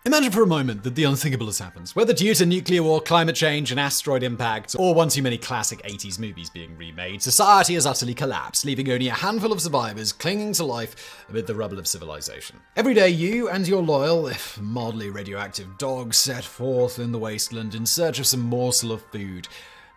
Imagine for a moment that the unthinkable has happened. Whether due to nuclear war, climate change, an asteroid impact, or one too many classic 80s movies being remade, society has utterly collapsed, leaving only a handful of survivors clinging to life amid the rubble of civilization. Every day you and your loyal, if mildly radioactive dog set forth in the wasteland in search of some morsel of food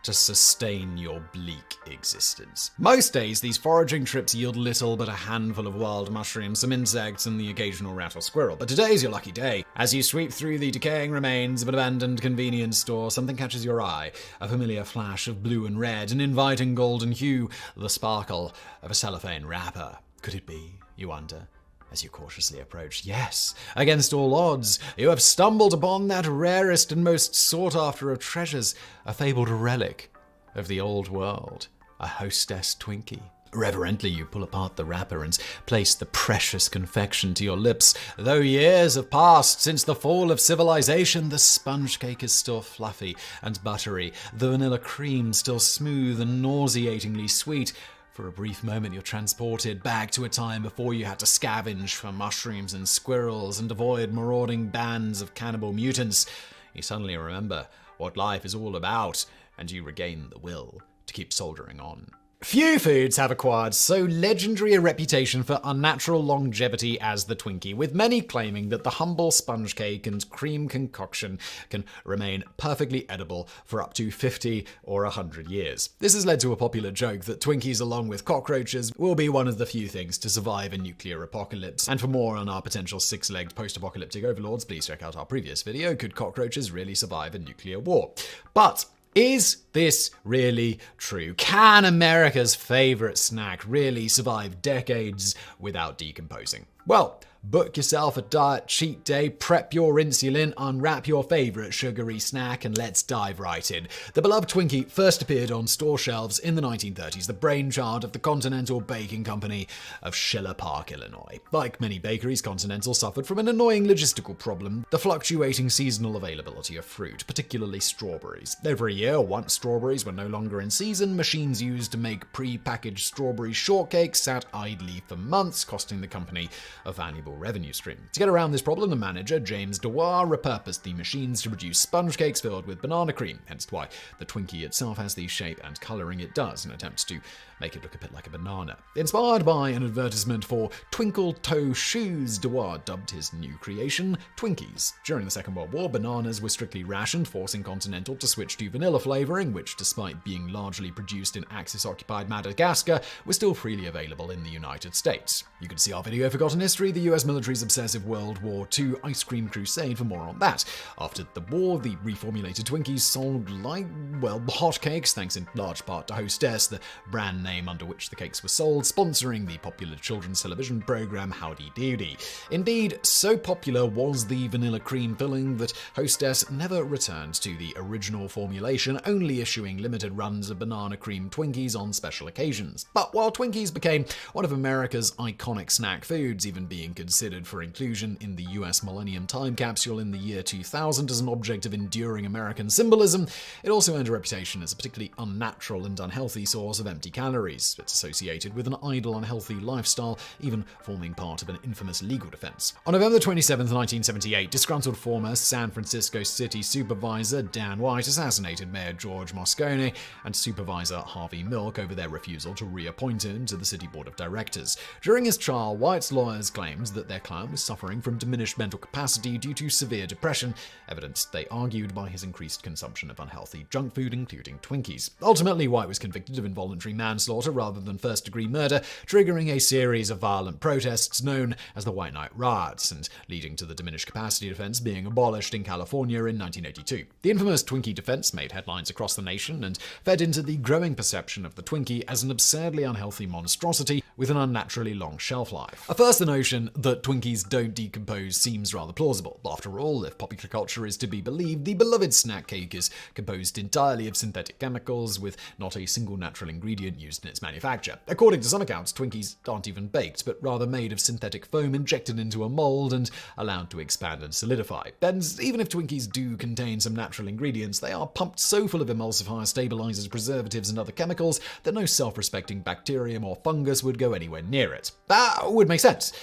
to sustain your bleak existence. Most days, these foraging trips yield little but a handful of wild mushrooms, some insects, and the occasional rat or squirrel. But today is your lucky day. As you sweep through the decaying remains of an abandoned convenience store, something catches your eye. A familiar flash of blue and red, an inviting golden hue, the sparkle of a cellophane wrapper. Could it be, you wonder? As you cautiously approach, yes, against all odds, you have stumbled upon that rarest and most sought-after of treasures, a fabled relic of the old world, a Hostess Twinkie. Reverently, you pull apart the wrapper and place the precious confection to your lips. Though years have passed since the fall of civilization, the sponge cake is still fluffy and buttery, the vanilla cream still smooth and nauseatingly sweet. For a brief moment, you're transported back to a time before you had to scavenge for mushrooms and squirrels and avoid marauding bands of cannibal mutants. You suddenly remember what life is all about, and you regain the will to keep soldiering on. Few foods have acquired so legendary a reputation for unnatural longevity as the Twinkie, with many claiming that the humble sponge cake and cream concoction can remain perfectly edible for up to 50 or 100 years. This has led to a popular joke that Twinkies, along with cockroaches, will be one of the few things to survive a nuclear apocalypse. And for more on our potential six-legged post-apocalyptic overlords, please check out our previous video, Could Cockroaches Really Survive a Nuclear War? But is this really true? Can America's favorite snack really survive decades without decomposing? Well, book yourself a diet cheat day, prep your insulin, unwrap your favorite sugary snack, and let's dive right in. The beloved Twinkie first appeared on store shelves in the 1930s, the brainchild of the Continental Baking Company of Schiller Park, Illinois. Like many bakeries, Continental suffered from an annoying logistical problem, the fluctuating seasonal availability of fruit, particularly strawberries. Every year, once strawberries were no longer in season, machines used to make pre-packaged strawberry shortcakes sat idly for months, costing the company a valuable revenue stream. To get around this problem, the manager, James Dewar, repurposed the machines to produce sponge cakes filled with banana cream, hence why the Twinkie itself has the shape and coloring it does in attempts to make it look a bit like a banana. Inspired by an advertisement for twinkle toe shoes, Dewar dubbed his new creation Twinkies. During the Second World War, bananas were strictly rationed, forcing Continental to switch to vanilla flavoring, which, despite being largely produced in Axis-occupied Madagascar, was still freely available in the United States. You can see our video Forgotten History, the US military's obsessive World War II ice cream crusade, for more on that. After the war, the reformulated Twinkies sold like, well, hotcakes, thanks in large part to Hostess, the brand name under which the cakes were sold, sponsoring the popular children's television program Howdy Doody. Indeed, so popular was the vanilla cream filling that Hostess never returned to the original formulation, only issuing limited runs of banana cream Twinkies on special occasions. But while Twinkies became one of America's iconic snack foods, even being considered for inclusion in the US Millennium Time Capsule in the year 2000 as an object of enduring American symbolism, it also earned a reputation as a particularly unnatural and unhealthy source of empty calories. It's associated with an idle, unhealthy lifestyle, even forming part of an infamous legal defense. On November 27, 1978, disgruntled former San Francisco City Supervisor Dan White assassinated Mayor George Moscone and Supervisor Harvey Milk over their refusal to reappoint him to the City Board of Directors. During his trial, White's lawyers claimed that their client was suffering from diminished mental capacity due to severe depression, evidence they argued by his increased consumption of unhealthy junk food, including Twinkies. Ultimately, White was convicted of involuntary manslaughter rather than first-degree murder, triggering a series of violent protests known as the White Night Riots, and leading to the diminished capacity defense being abolished in California in 1982. The infamous Twinkie defense made headlines across the nation and fed into the growing perception of the Twinkie as an absurdly unhealthy monstrosity with an unnaturally long shelf life. At first, the notion that Twinkies don't decompose seems rather plausible. After all, if popular culture is to be believed, the beloved snack cake is composed entirely of synthetic chemicals, with not a single natural ingredient used in its manufacture. According to some accounts, Twinkies aren't even baked, but rather made of synthetic foam injected into a mold and allowed to expand and solidify. And even if Twinkies do contain some natural ingredients, they are pumped so full of emulsifiers, stabilizers, preservatives, and other chemicals that no self-respecting bacterium or fungus would go anywhere near it. That would make sense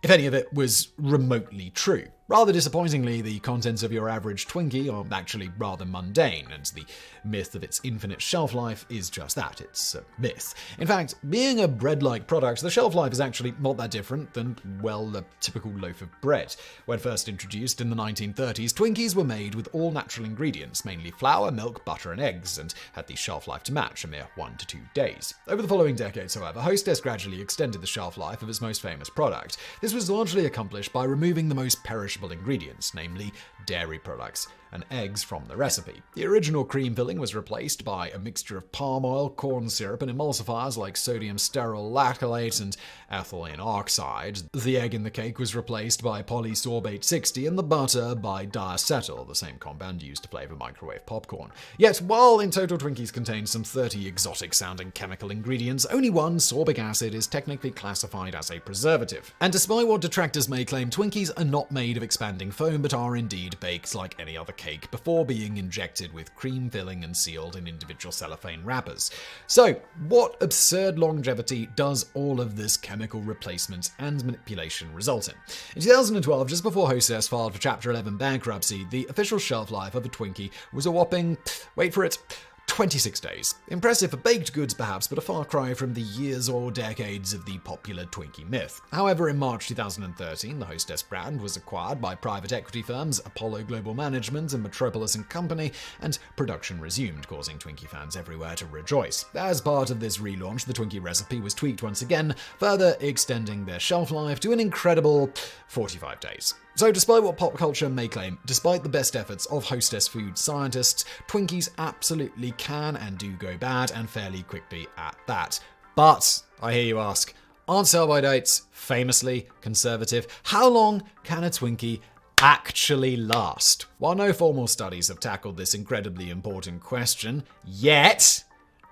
if any of it was remotely true. Rather disappointingly, the contents of your average Twinkie are actually rather mundane, and the myth of its infinite shelf life is just that, it's a myth. In fact, being a bread-like product, the shelf life is actually not that different than, well, a typical loaf of bread. When first introduced in the 1930s, Twinkies were made with all natural ingredients, mainly flour, milk, butter, and eggs, and had the shelf life to match, a mere 1 to 2 days. Over the following decades, however, Hostess gradually extended the shelf life of its most famous product. This was largely accomplished by removing the most perishable ingredients, namely dairy products and eggs from the recipe. The original cream filling was replaced by a mixture of palm oil, corn syrup, and emulsifiers like sodium stearyl lactylate and ethylene oxide. The egg in the cake was replaced by polysorbate 60 and the butter by diacetyl, the same compound used to flavor microwave popcorn. Yet, while in total Twinkies contain some 30 exotic-sounding chemical ingredients, only one, sorbic acid, is technically classified as a preservative. And despite what detractors may claim, Twinkies are not made of expanding foam, but are indeed baked like any other cake before being injected with cream filling and sealed in individual cellophane wrappers. So, what absurd longevity does all of this chemical replacement and manipulation result in? In 2012, just before Hostess filed for Chapter 11 bankruptcy, the official shelf life of a Twinkie was a whopping, wait for it, 26 days. Impressive for baked goods perhaps, but a far cry from the years or decades of the popular Twinkie myth. However, in March 2013, the Hostess brand was acquired by private equity firms Apollo Global Management and Metropolis & Company, and production resumed, causing Twinkie fans everywhere to rejoice. As part of this relaunch, the Twinkie recipe was tweaked once again, further extending their shelf life to an incredible 45 days. So despite what pop culture may claim, despite the best efforts of Hostess food scientists, Twinkies absolutely can and do go bad, and fairly quickly at that. But, I hear you ask, aren't sell-by dates famously conservative? How long can a Twinkie actually last? While no formal studies have tackled this incredibly important question yet,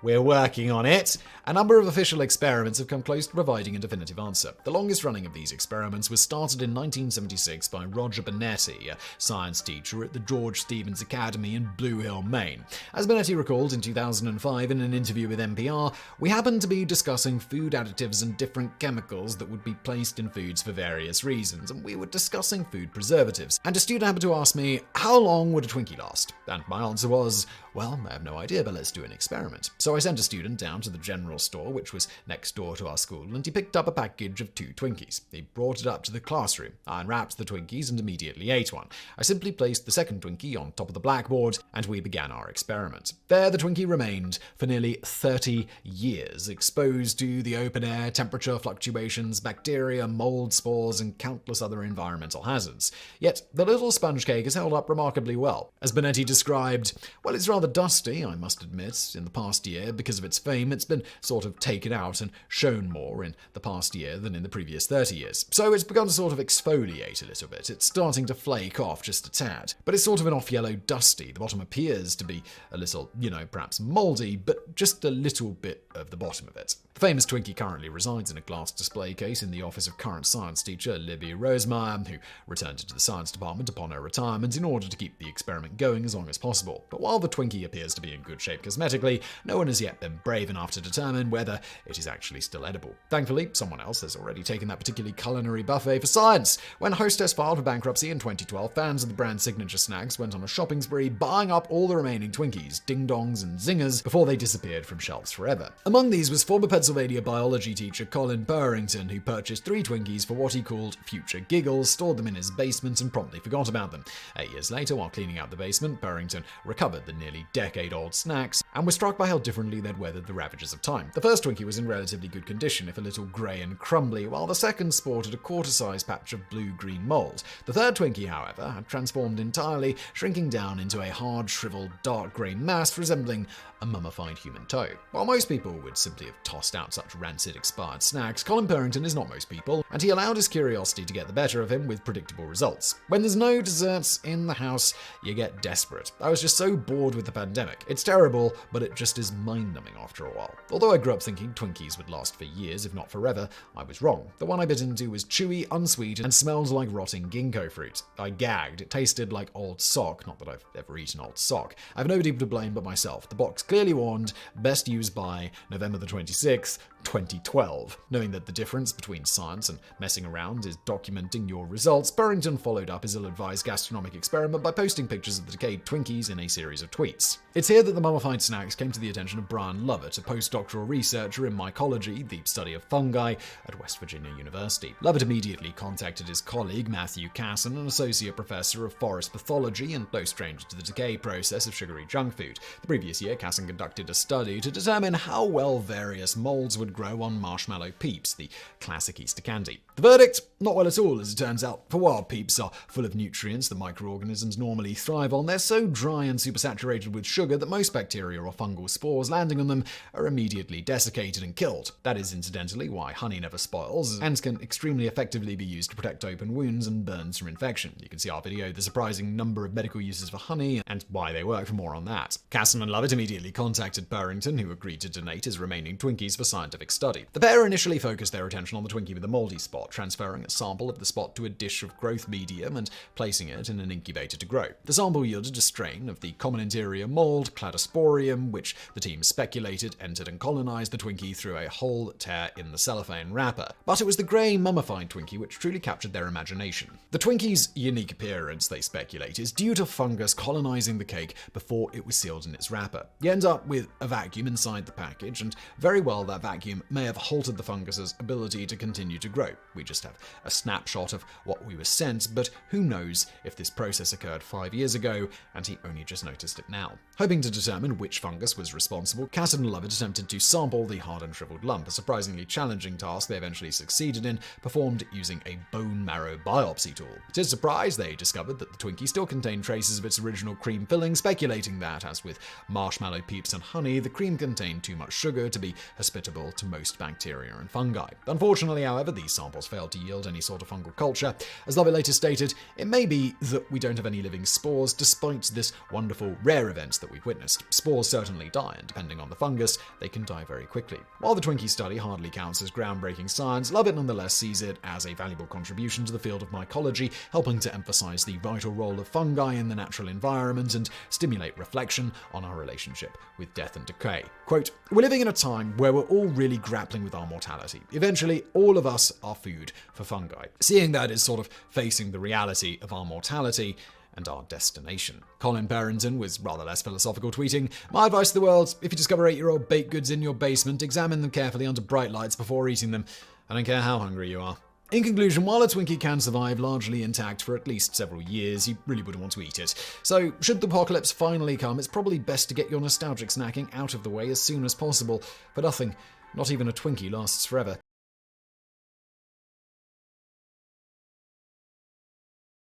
we're working on it. A number of official experiments have come close to providing a definitive answer. The longest running of these experiments was started in 1976 by Roger Benetti, a science teacher at the George Stevens Academy in Blue Hill, Maine. As Benetti recalled in 2005 in an interview with NPR, "We happened to be discussing food additives and different chemicals that would be placed in foods for various reasons, and we were discussing food preservatives. And a student happened to ask me, how long would a Twinkie last? And my answer was, well, I have no idea, but let's do an experiment. So I sent a student down to the general store, which was next door to our school, and he picked up a package of 2 Twinkies. He brought it up to the classroom. I unwrapped the Twinkies and immediately ate one. I simply placed the second Twinkie on top of the blackboard, and we began our experiment. There, the Twinkie remained for nearly 30 years, exposed to the open air, temperature fluctuations, bacteria, mold spores, and countless other environmental hazards. Yet, the little sponge cake has held up remarkably well. As Benetti described, well, it's rather dusty, I must admit. In the past year, because of its fame, it's been sort of taken out and shown more in the past year than in the previous 30 years. So it's begun to sort of exfoliate a little bit. It's starting to flake off just a tad. But it's sort of an off-yellow dusty. The bottom appears to be a little, perhaps moldy, but just a little bit of the bottom of it. The famous Twinkie currently resides in a glass display case in the office of current science teacher Libby Rosemeyer, who returned it to the science department upon her retirement in order to keep the experiment going as long as possible. But while the Twinkie appears to be in good shape cosmetically, no one has yet been brave enough to determine whether it is actually still edible. Thankfully, someone else has already taken that particularly culinary buffet for science. When Hostess filed for bankruptcy in 2012, fans of the brand's signature snacks went on a shopping spree, buying up all the remaining Twinkies, ding-dongs, and zingers before they disappeared from shelves forever. Among these was former Pennsylvania biology teacher Colin Purrington, who purchased 3 Twinkies for what he called future giggles, stored them in his basement, and promptly forgot about them. 8 years later, while cleaning out the basement, Purrington recovered the nearly decade-old snacks and was struck by how differently they'd weathered the ravages of time. The first Twinkie was in relatively good condition, if a little grey and crumbly, while the second sported a quarter-sized patch of blue-green mold. The third Twinkie, however, had transformed entirely, shrinking down into a hard, shriveled, dark grey mass resembling a mummified human toe. While most people would simply have tossed out such rancid, expired snacks, Colin Purrington is not most people, and he allowed his curiosity to get the better of him with predictable results. When there's no desserts in the house, you get desperate. I was just so bored with the pandemic. It's terrible, but it just is mind-numbing after a while. Although I grew up thinking Twinkies would last for years, if not forever, I was wrong. The one I bit into was chewy, unsweet, and smelled like rotting ginkgo fruit. I gagged. It tasted like old sock, not that I've ever eaten old sock. I have nobody to blame but myself. The box clearly warned, best used by November the 26th, 2012. Knowing that the difference between science and messing around is documenting your results, Burrington followed up his ill-advised gastronomic experiment by posting pictures of the decayed Twinkies in a series of tweets. It's here that the mummified snacks came to the attention of Brian Lovett, a postdoctoral researcher in mycology, the study of fungi, at West Virginia University. Lovett immediately contacted his colleague Matthew Casson, an associate professor of forest pathology and no stranger to the decay process of sugary junk food. The previous year, Casson conducted a study to determine how well various molds would grow on marshmallow peeps, the classic Easter candy. The verdict? Not well at all, as it turns out. For while peeps are full of nutrients that microorganisms normally thrive on, they're so dry and supersaturated with sugar that most bacteria or fungal spores landing on them are immediately desiccated and killed. That is incidentally why honey never spoils and can extremely effectively be used to protect open wounds and burns from infection. You can see our video, The Surprising Number of Medical Uses for Honey, and why they work, for more on that. Casson and Lovett immediately contacted Burrington, who agreed to donate his remaining Twinkies for scientific study. The pair initially focused their attention on the Twinkie with the moldy spot, transferring a sample of the spot to a dish of growth medium and placing it in an incubator to grow. The sample yielded a strain of the common interior mold, Cladosporium, which the team speculated entered and colonized the Twinkie through a hole tear in the cellophane wrapper. But it was the grey, mummified Twinkie which truly captured their imagination. The Twinkie's unique appearance, they speculate, is due to fungus colonizing the cake before it was sealed in its wrapper. You end up with a vacuum inside the package, and very well that vacuum may have halted the fungus's ability to continue to grow. We just have a snapshot of what we were sent, but who knows if this process occurred 5 years ago and he only just noticed it now. Hoping to determine which fungus was responsible, Casson and Lovett attempted to sample the hard and shriveled lump, a surprisingly challenging task they eventually succeeded in, performed using a bone marrow biopsy tool. To his surprise, they discovered that the Twinkie still contained traces of its original cream filling, speculating that, as with marshmallow peeps and honey, the cream contained too much sugar to be hospitable to most bacteria and fungi. Unfortunately, however, these samples failed to yield any sort of fungal culture. As Lovett later stated, it may be that we don't have any living spores despite this wonderful rare event that we've witnessed. Spores certainly die, and depending on the fungus, they can die very quickly. While the Twinkie study hardly counts as groundbreaking science, Lovett nonetheless sees it as a valuable contribution to the field of mycology, helping to emphasize the vital role of fungi in the natural environment and stimulate reflection on our relationship with death and decay. Quote, "We're living in a time where we're all really grappling with our mortality. Eventually, all of us are food for fungi. Seeing that is sort of facing the reality of our mortality and our destination." Colin Barrington was rather less philosophical, tweeting, "My advice to the world, if you discover 8-year-old baked goods in your basement, examine them carefully under bright lights before eating them. I don't care how hungry you are." In conclusion, while a Twinkie can survive largely intact for at least several years, you really wouldn't want to eat it. So, should the apocalypse finally come, it's probably best to get your nostalgic snacking out of the way as soon as possible. For nothing, not even a Twinkie, lasts forever.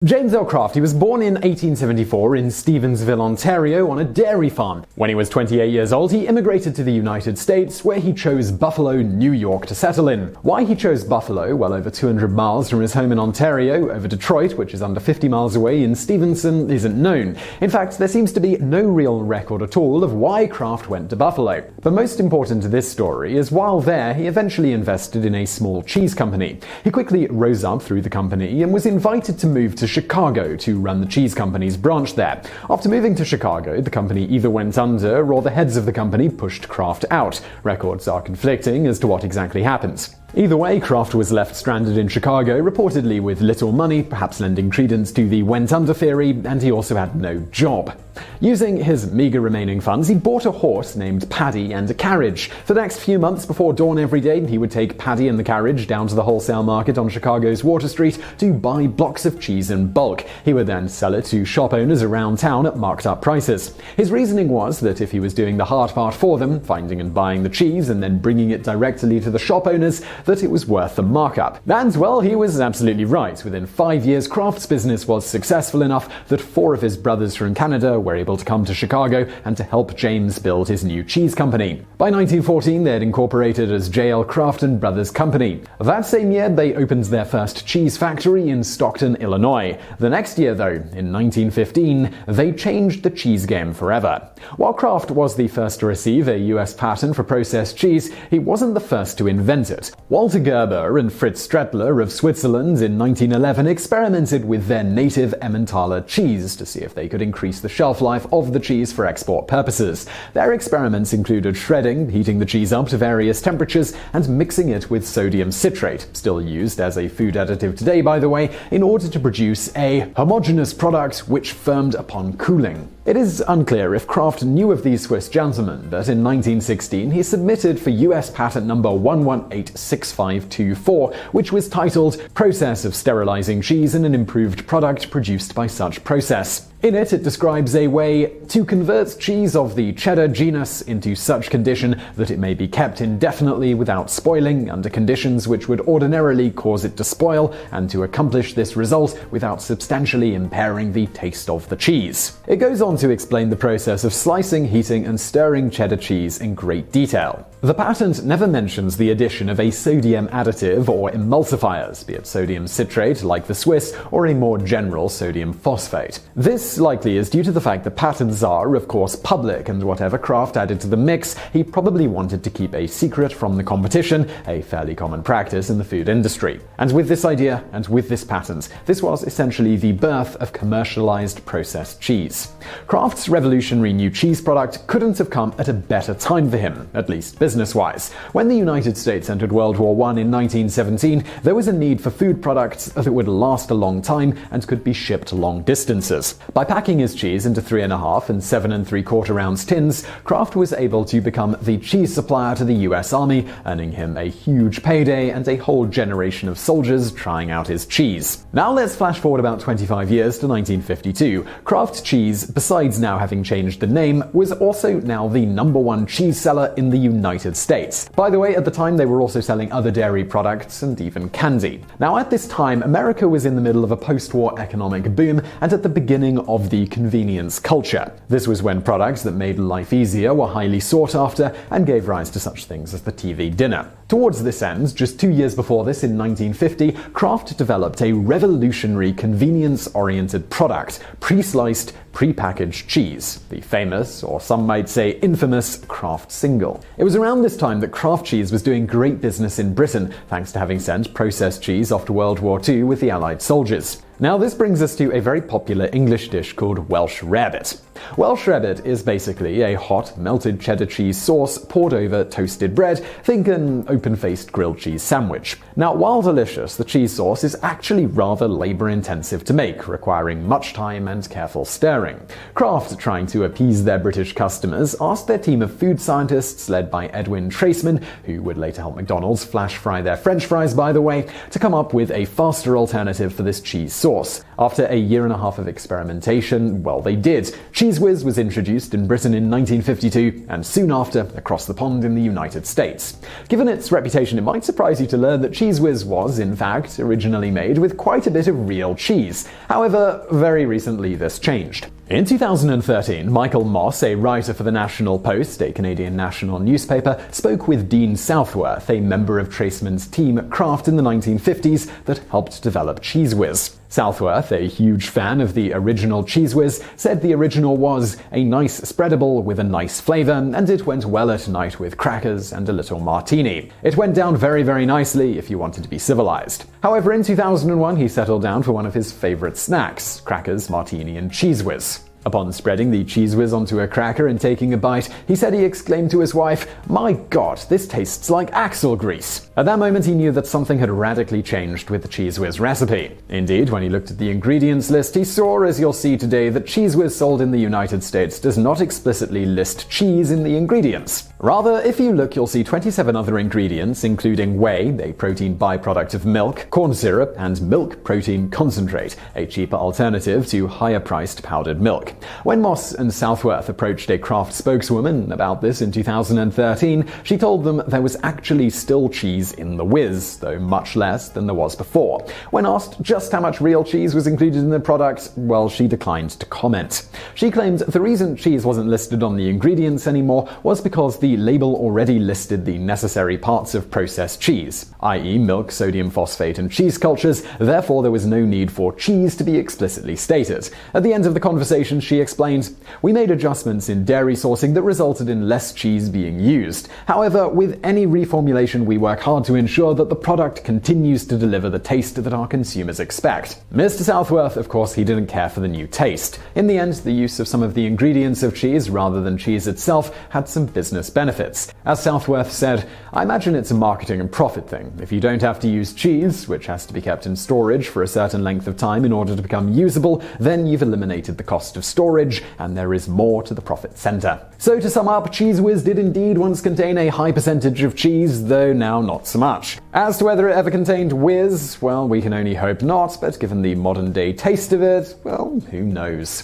James L. Kraft, he was born in 1874 in Stevensville, Ontario, on a dairy farm. When he was 28 years old, he immigrated to the United States, where he chose Buffalo, New York to settle in. Why he chose Buffalo, well over 200 miles from his home in Ontario, over Detroit, which is under 50 miles away in Stevenson, isn't known. In fact, there seems to be no real record at all of why Kraft went to Buffalo. But most important to this story is while there, he eventually invested in a small cheese company. He quickly rose up through the company and was invited to move to Chicago to run the cheese company's branch there. After moving to Chicago, the company either went under or the heads of the company pushed Kraft out. Records are conflicting as to what exactly happened. Either way, Kraft was left stranded in Chicago, reportedly with little money, perhaps lending credence to the went under theory, and he also had no job. Using his meager remaining funds, he bought a horse named Paddy and a carriage. For the next few months before dawn every day, he would take Paddy and the carriage down to the wholesale market on Chicago's Water Street to buy blocks of cheese in bulk. He would then sell it to shop owners around town at marked up prices. His reasoning was that if he was doing the hard part for them, finding and buying the cheese and then bringing it directly to the shop owners, that it was worth the markup. And, well, he was absolutely right. Within 5 years, Kraft's business was successful enough that 4 of his brothers from Canada were able to come to Chicago and to help James build his new cheese company. By 1914, they had incorporated as J.L. Kraft and Brothers Company. That same year, they opened their first cheese factory in Stockton, Illinois. The next year, though, in 1915, they changed the cheese game forever. While Kraft was the first to receive a US patent for processed cheese, he wasn't the first to invent it. Walter Gerber and Fritz Strettler of Switzerland in 1911 experimented with their native Emmentaler cheese to see if they could increase the shelf life of the cheese for export purposes. Their experiments included shredding, heating the cheese up to various temperatures, and mixing it with sodium citrate, still used as a food additive today by the way, in order to produce a homogeneous product which firmed upon cooling. It is unclear if Kraft knew of these Swiss gentlemen, but in 1916 he submitted for US patent number 1186524, which was titled Process of Sterilizing Cheese and an Improved Product Produced by Such Process. In it describes a way to convert cheese of the cheddar genus into such condition that it may be kept indefinitely without spoiling under conditions which would ordinarily cause it to spoil, and to accomplish this result without substantially impairing the taste of the cheese. It goes on to explain the process of slicing, heating, and stirring cheddar cheese in great detail. The patent never mentions the addition of a sodium additive or emulsifiers, be it sodium citrate like the Swiss or a more general sodium phosphate. This likely is due to the fact that patents are, of course, public, and whatever Kraft added to the mix, he probably wanted to keep a secret from the competition, a fairly common practice in the food industry. And with this idea, and with this patent, this was essentially the birth of commercialized processed cheese. Kraft's revolutionary new cheese product couldn't have come at a better time for him, at least business-wise. When the United States entered World War I in 1917, there was a need for food products that would last a long time and could be shipped long distances. By packing his cheese into 3.5 and 7 3/4 ounce tins, Kraft was able to become the cheese supplier to the US Army, earning him a huge payday and a whole generation of soldiers trying out his cheese. Now let's flash forward about 25 years to 1952. Kraft Cheese, besides now having changed the name, was also now the #1 cheese seller in the United States. By the way, at the time they were also selling other dairy products and even candy. Now at this time, America was in the middle of a post-war economic boom and at the beginning of the convenience culture. This was when products that made life easier were highly sought after and gave rise to such things as the TV dinner. Towards this end, just 2 years before this, in 1950, Kraft developed a revolutionary convenience-oriented product, pre-sliced, pre-packaged cheese, the famous, or some might say infamous, Kraft Single. It was around this time that Kraft cheese was doing great business in Britain, thanks to having sent processed cheese off to World War II with the Allied soldiers. Now this brings us to a very popular English dish called Welsh Rarebit. Welsh Rarebit is basically a hot, melted cheddar cheese sauce poured over toasted bread. Think an open-faced grilled cheese sandwich. Now, while delicious, the cheese sauce is actually rather labor-intensive to make, requiring much time and careful stirring. Kraft, trying to appease their British customers, asked their team of food scientists, led by Edwin Traceman, who would later help McDonald's flash fry their French fries, by the way, to come up with a faster alternative for this cheese sauce. After a year and a half of experimentation, well, they did. Cheez Whiz was introduced in Britain in 1952, and soon after, across the pond in the United States. Given its reputation, it might surprise you to learn that Cheez Whiz was, in fact, originally made with quite a bit of real cheese. However, very recently this changed. In 2013, Michael Moss, a writer for the National Post, a Canadian national newspaper, spoke with Dean Southworth, a member of Traceman's team at Kraft in the 1950s that helped develop Cheez Whiz. Southworth, a huge fan of the original Cheez Whiz, said the original was a nice spreadable with a nice flavor, and it went well at night with crackers and a little martini. It went down very, very nicely if you wanted to be civilized. However, in 2001, he settled down for one of his favorite snacks: crackers, martini, and Cheez Whiz. Upon spreading the Cheez Whiz onto a cracker and taking a bite, he said he exclaimed to his wife, "My God, this tastes like axle grease." At that moment, he knew that something had radically changed with the Cheez Whiz recipe. Indeed, when he looked at the ingredients list, he saw, as you'll see today, that Cheez Whiz sold in the United States does not explicitly list cheese in the ingredients. Rather, if you look, you'll see 27 other ingredients, including whey, a protein byproduct of milk, corn syrup, and milk protein concentrate, a cheaper alternative to higher-priced powdered milk. When Moss and Southworth approached a Kraft spokeswoman about this in 2013, she told them there was actually still cheese in the whiz, though much less than there was before. When asked just how much real cheese was included in the product, well, she declined to comment. She claimed the reason cheese wasn't listed on the ingredients anymore was because the label already listed the necessary parts of processed cheese, i.e. milk, sodium phosphate, and cheese cultures. Therefore, there was no need for cheese to be explicitly stated. At the end of the conversation, decision, she explained, "We made adjustments in dairy sourcing that resulted in less cheese being used. However, with any reformulation, we work hard to ensure that the product continues to deliver the taste that our consumers expect." Mr. Southworth, of course, he didn't care for the new taste. In the end, the use of some of the ingredients of cheese rather than cheese itself had some business benefits. As Southworth said, "I imagine it's a marketing and profit thing. If you don't have to use cheese, which has to be kept in storage for a certain length of time in order to become usable, then you've eliminated the cost of storage, and there is more to the profit center." So to sum up, Cheez Whiz did indeed once contain a high percentage of cheese, though now not so much. As to whether it ever contained whiz, well, we can only hope not, but given the modern day taste of it, well, who knows.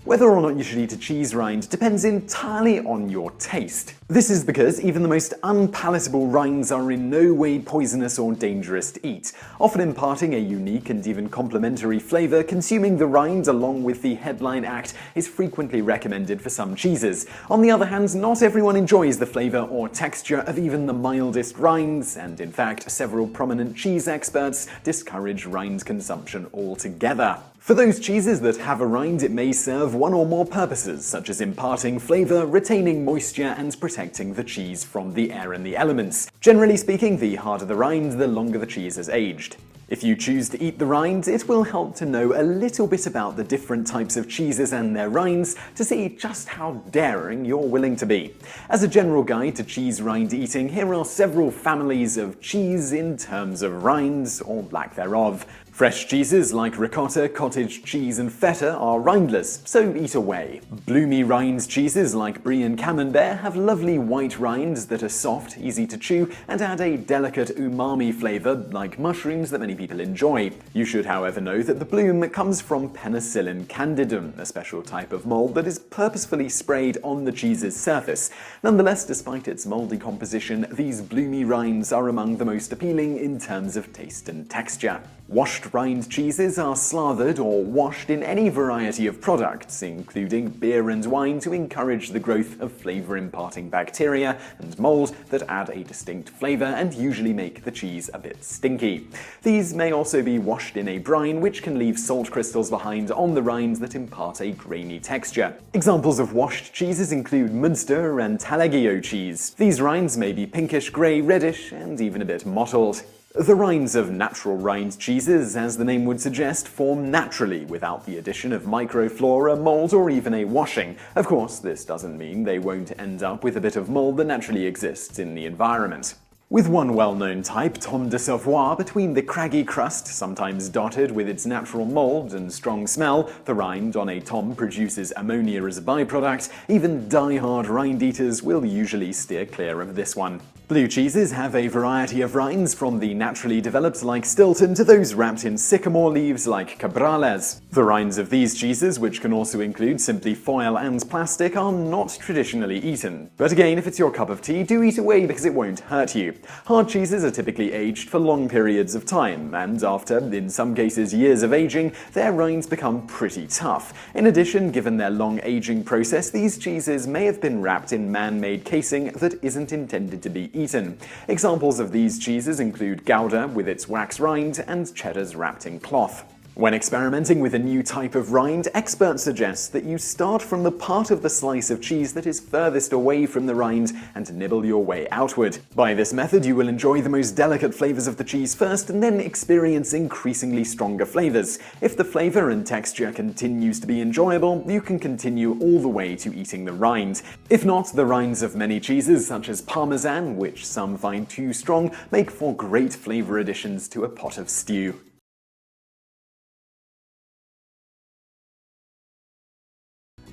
Whether or not you should eat a cheese rind depends entirely on your taste. This is because even the most unpalatable rinds are in no way poisonous or dangerous to eat, often imparting a unique and even complementary flavor. Consuming the rind along with the headline act is frequently recommended for some cheeses. On the other hand, not everyone enjoys the flavor or texture of even the mildest rinds, and in fact, several prominent cheese experts discourage rind consumption altogether. For those cheeses that have a rind, it may serve one or more purposes, such as imparting flavor, retaining moisture, and protecting the cheese from the air and the elements. Generally speaking, the harder the rind, the longer the cheese has aged. If you choose to eat the rind, it will help to know a little bit about the different types of cheeses and their rinds to see just how daring you're willing to be. As a general guide to cheese rind eating, here are several families of cheese in terms of rinds, or lack thereof. Fresh cheeses like ricotta, cottage cheese, and feta are rindless, so eat away. Bloomy rind cheeses like brie and camembert have lovely white rinds that are soft, easy to chew, and add a delicate umami flavor like mushrooms that many people enjoy. You should, however, know that the bloom comes from Penicillium candidum, a special type of mold that is purposefully sprayed on the cheese's surface. Nonetheless, despite its moldy composition, these bloomy rinds are among the most appealing in terms of taste and texture. Washed rind cheeses are slathered or washed in any variety of products, including beer and wine, to encourage the growth of flavor-imparting bacteria and mold that add a distinct flavor and usually make the cheese a bit stinky. These may also be washed in a brine, which can leave salt crystals behind on the rinds that impart a grainy texture. Examples of washed cheeses include Munster and Taleggio cheese. These rinds may be pinkish, grey, reddish, and even a bit mottled. The rinds of natural rind cheeses, as the name would suggest, form naturally without the addition of microflora, mold, or even a washing. Of course, this doesn't mean they won't end up with a bit of mold that naturally exists in the environment. With one well-known type, Tom de Savoie, between the craggy crust, sometimes dotted with its natural mold and strong smell, the rind on a tom produces ammonia as a byproduct, even die-hard rind eaters will usually steer clear of this one. Blue cheeses have a variety of rinds, from the naturally developed like Stilton to those wrapped in sycamore leaves like Cabrales. The rinds of these cheeses, which can also include simply foil and plastic, are not traditionally eaten. But again, if it's your cup of tea, do eat away because it won't hurt you. Hard cheeses are typically aged for long periods of time, and after, in some cases, years of aging, their rinds become pretty tough. In addition, given their long aging process, these cheeses may have been wrapped in man-made casing that isn't intended to be eaten. Examples of these cheeses include Gouda with its wax rind and Cheddars wrapped in cloth. When experimenting with a new type of rind, experts suggest that you start from the part of the slice of cheese that is furthest away from the rind and nibble your way outward. By this method, you will enjoy the most delicate flavors of the cheese first and then experience increasingly stronger flavors. If the flavor and texture continues to be enjoyable, you can continue all the way to eating the rind. If not, the rinds of many cheeses, such as Parmesan, which some find too strong, make for great flavor additions to a pot of stew.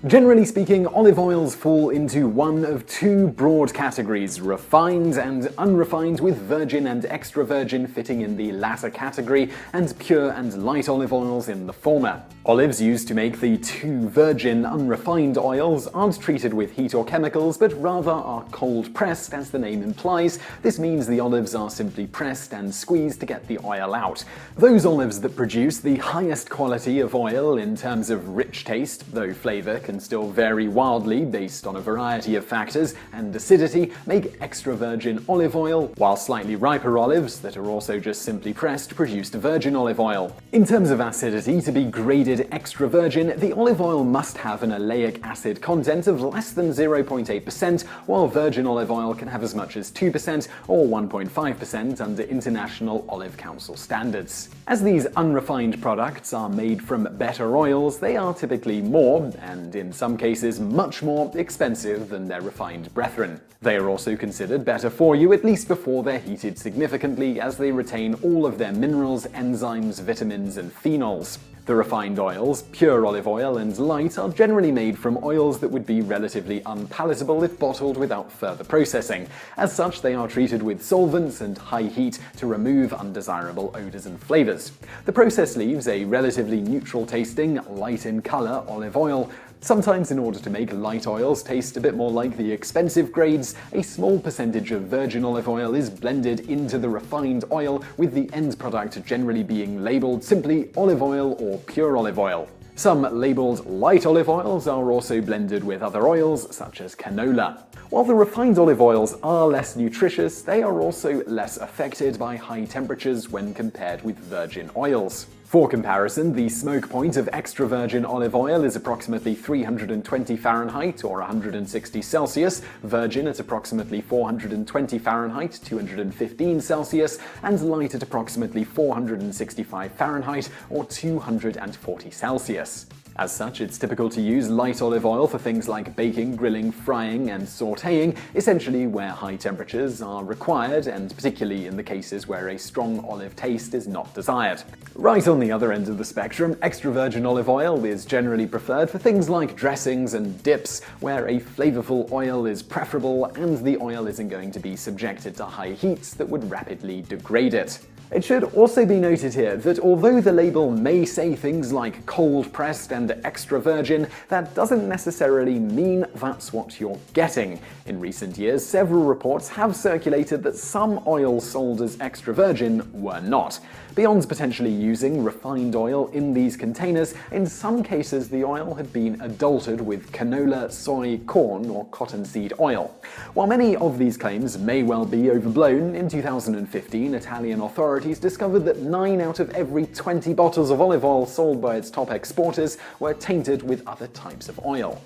Generally speaking, olive oils fall into one of two broad categories: refined and unrefined, with virgin and extra virgin fitting in the latter category, and pure and light olive oils in the former. Olives used to make the two virgin, unrefined oils aren't treated with heat or chemicals, but rather are cold pressed, as the name implies. This means the olives are simply pressed and squeezed to get the oil out. Those olives that produce the highest quality of oil in terms of rich taste, though flavor can can still vary wildly based on a variety of factors, and acidity make extra virgin olive oil, while slightly riper olives that are also just simply pressed produced virgin olive oil. In terms of acidity, to be graded extra virgin, the olive oil must have an oleic acid content of less than 0.8%, while virgin olive oil can have as much as 2% or 1.5% under International Olive Council standards. As these unrefined products are made from better oils, they are typically more, and in some cases much more, expensive than their refined brethren. They are also considered better for you, at least before they're heated significantly, as they retain all of their minerals, enzymes, vitamins, and phenols. The refined oils, pure olive oil and light, are generally made from oils that would be relatively unpalatable if bottled without further processing. As such, they are treated with solvents and high heat to remove undesirable odors and flavors. The process leaves a relatively neutral-tasting, light in color olive oil. Sometimes, in order to make light oils taste a bit more like the expensive grades, a small percentage of virgin olive oil is blended into the refined oil, with the end product generally being labeled simply olive oil or pure olive oil. Some labeled light olive oils are also blended with other oils, such as canola. While the refined olive oils are less nutritious, they are also less affected by high temperatures when compared with virgin oils. For comparison, the smoke point of extra virgin olive oil is approximately 320 Fahrenheit or 160 Celsius, virgin at approximately 420 Fahrenheit, 215 Celsius, and light at approximately 465 Fahrenheit or 240 Celsius. As such, it's typical to use light olive oil for things like baking, grilling, frying, and sautéing, essentially where high temperatures are required, and particularly in the cases where a strong olive taste is not desired. Right on the other end of the spectrum, extra virgin olive oil is generally preferred for things like dressings and dips, where a flavorful oil is preferable and the oil isn't going to be subjected to high heats that would rapidly degrade it. It should also be noted here that although the label may say things like cold pressed and extra virgin, that doesn't necessarily mean that's what you're getting. In recent years, several reports have circulated that some oils sold as extra virgin were not. Beyond potentially using refined oil in these containers, in some cases the oil had been adulterated with canola, soy, corn, or cottonseed oil. While many of these claims may well be overblown, in 2015 Italian authorities discovered that 9 out of every 20 bottles of olive oil sold by its top exporters were tainted with other types of oil.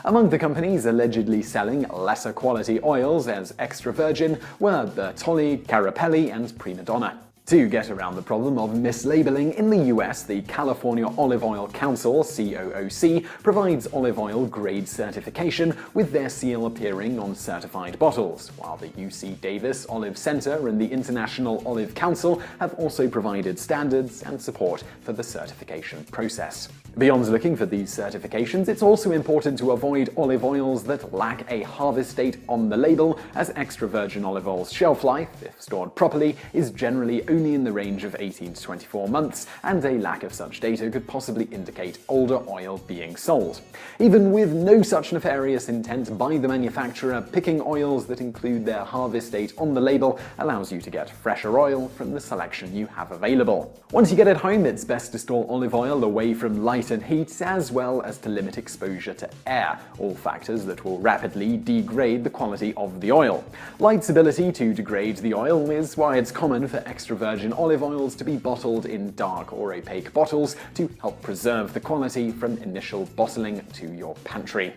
Among the companies allegedly selling lesser quality oils as extra virgin were Bertolli, Carapelli, and Prima Donna. To get around the problem of mislabeling, in the US, the California Olive Oil Council, COOC, provides olive oil grade certification, with their seal appearing on certified bottles, while the UC Davis Olive Center and the International Olive Council have also provided standards and support for the certification process. Beyond looking for these certifications, it's also important to avoid olive oils that lack a harvest date on the label, as extra virgin olive oil's shelf life, if stored properly, is generally only in the range of 18 to 24 months, and a lack of such data could possibly indicate older oil being sold. Even with no such nefarious intent by the manufacturer, picking oils that include their harvest date on the label allows you to get fresher oil from the selection you have available. Once you get it home, it's best to store olive oil away from light and heat, as well as to limit exposure to air, all factors that will rapidly degrade the quality of the oil. Light's ability to degrade the oil is why it's common for extra virgin olive oils to be bottled in dark or opaque bottles to help preserve the quality from initial bottling to your pantry.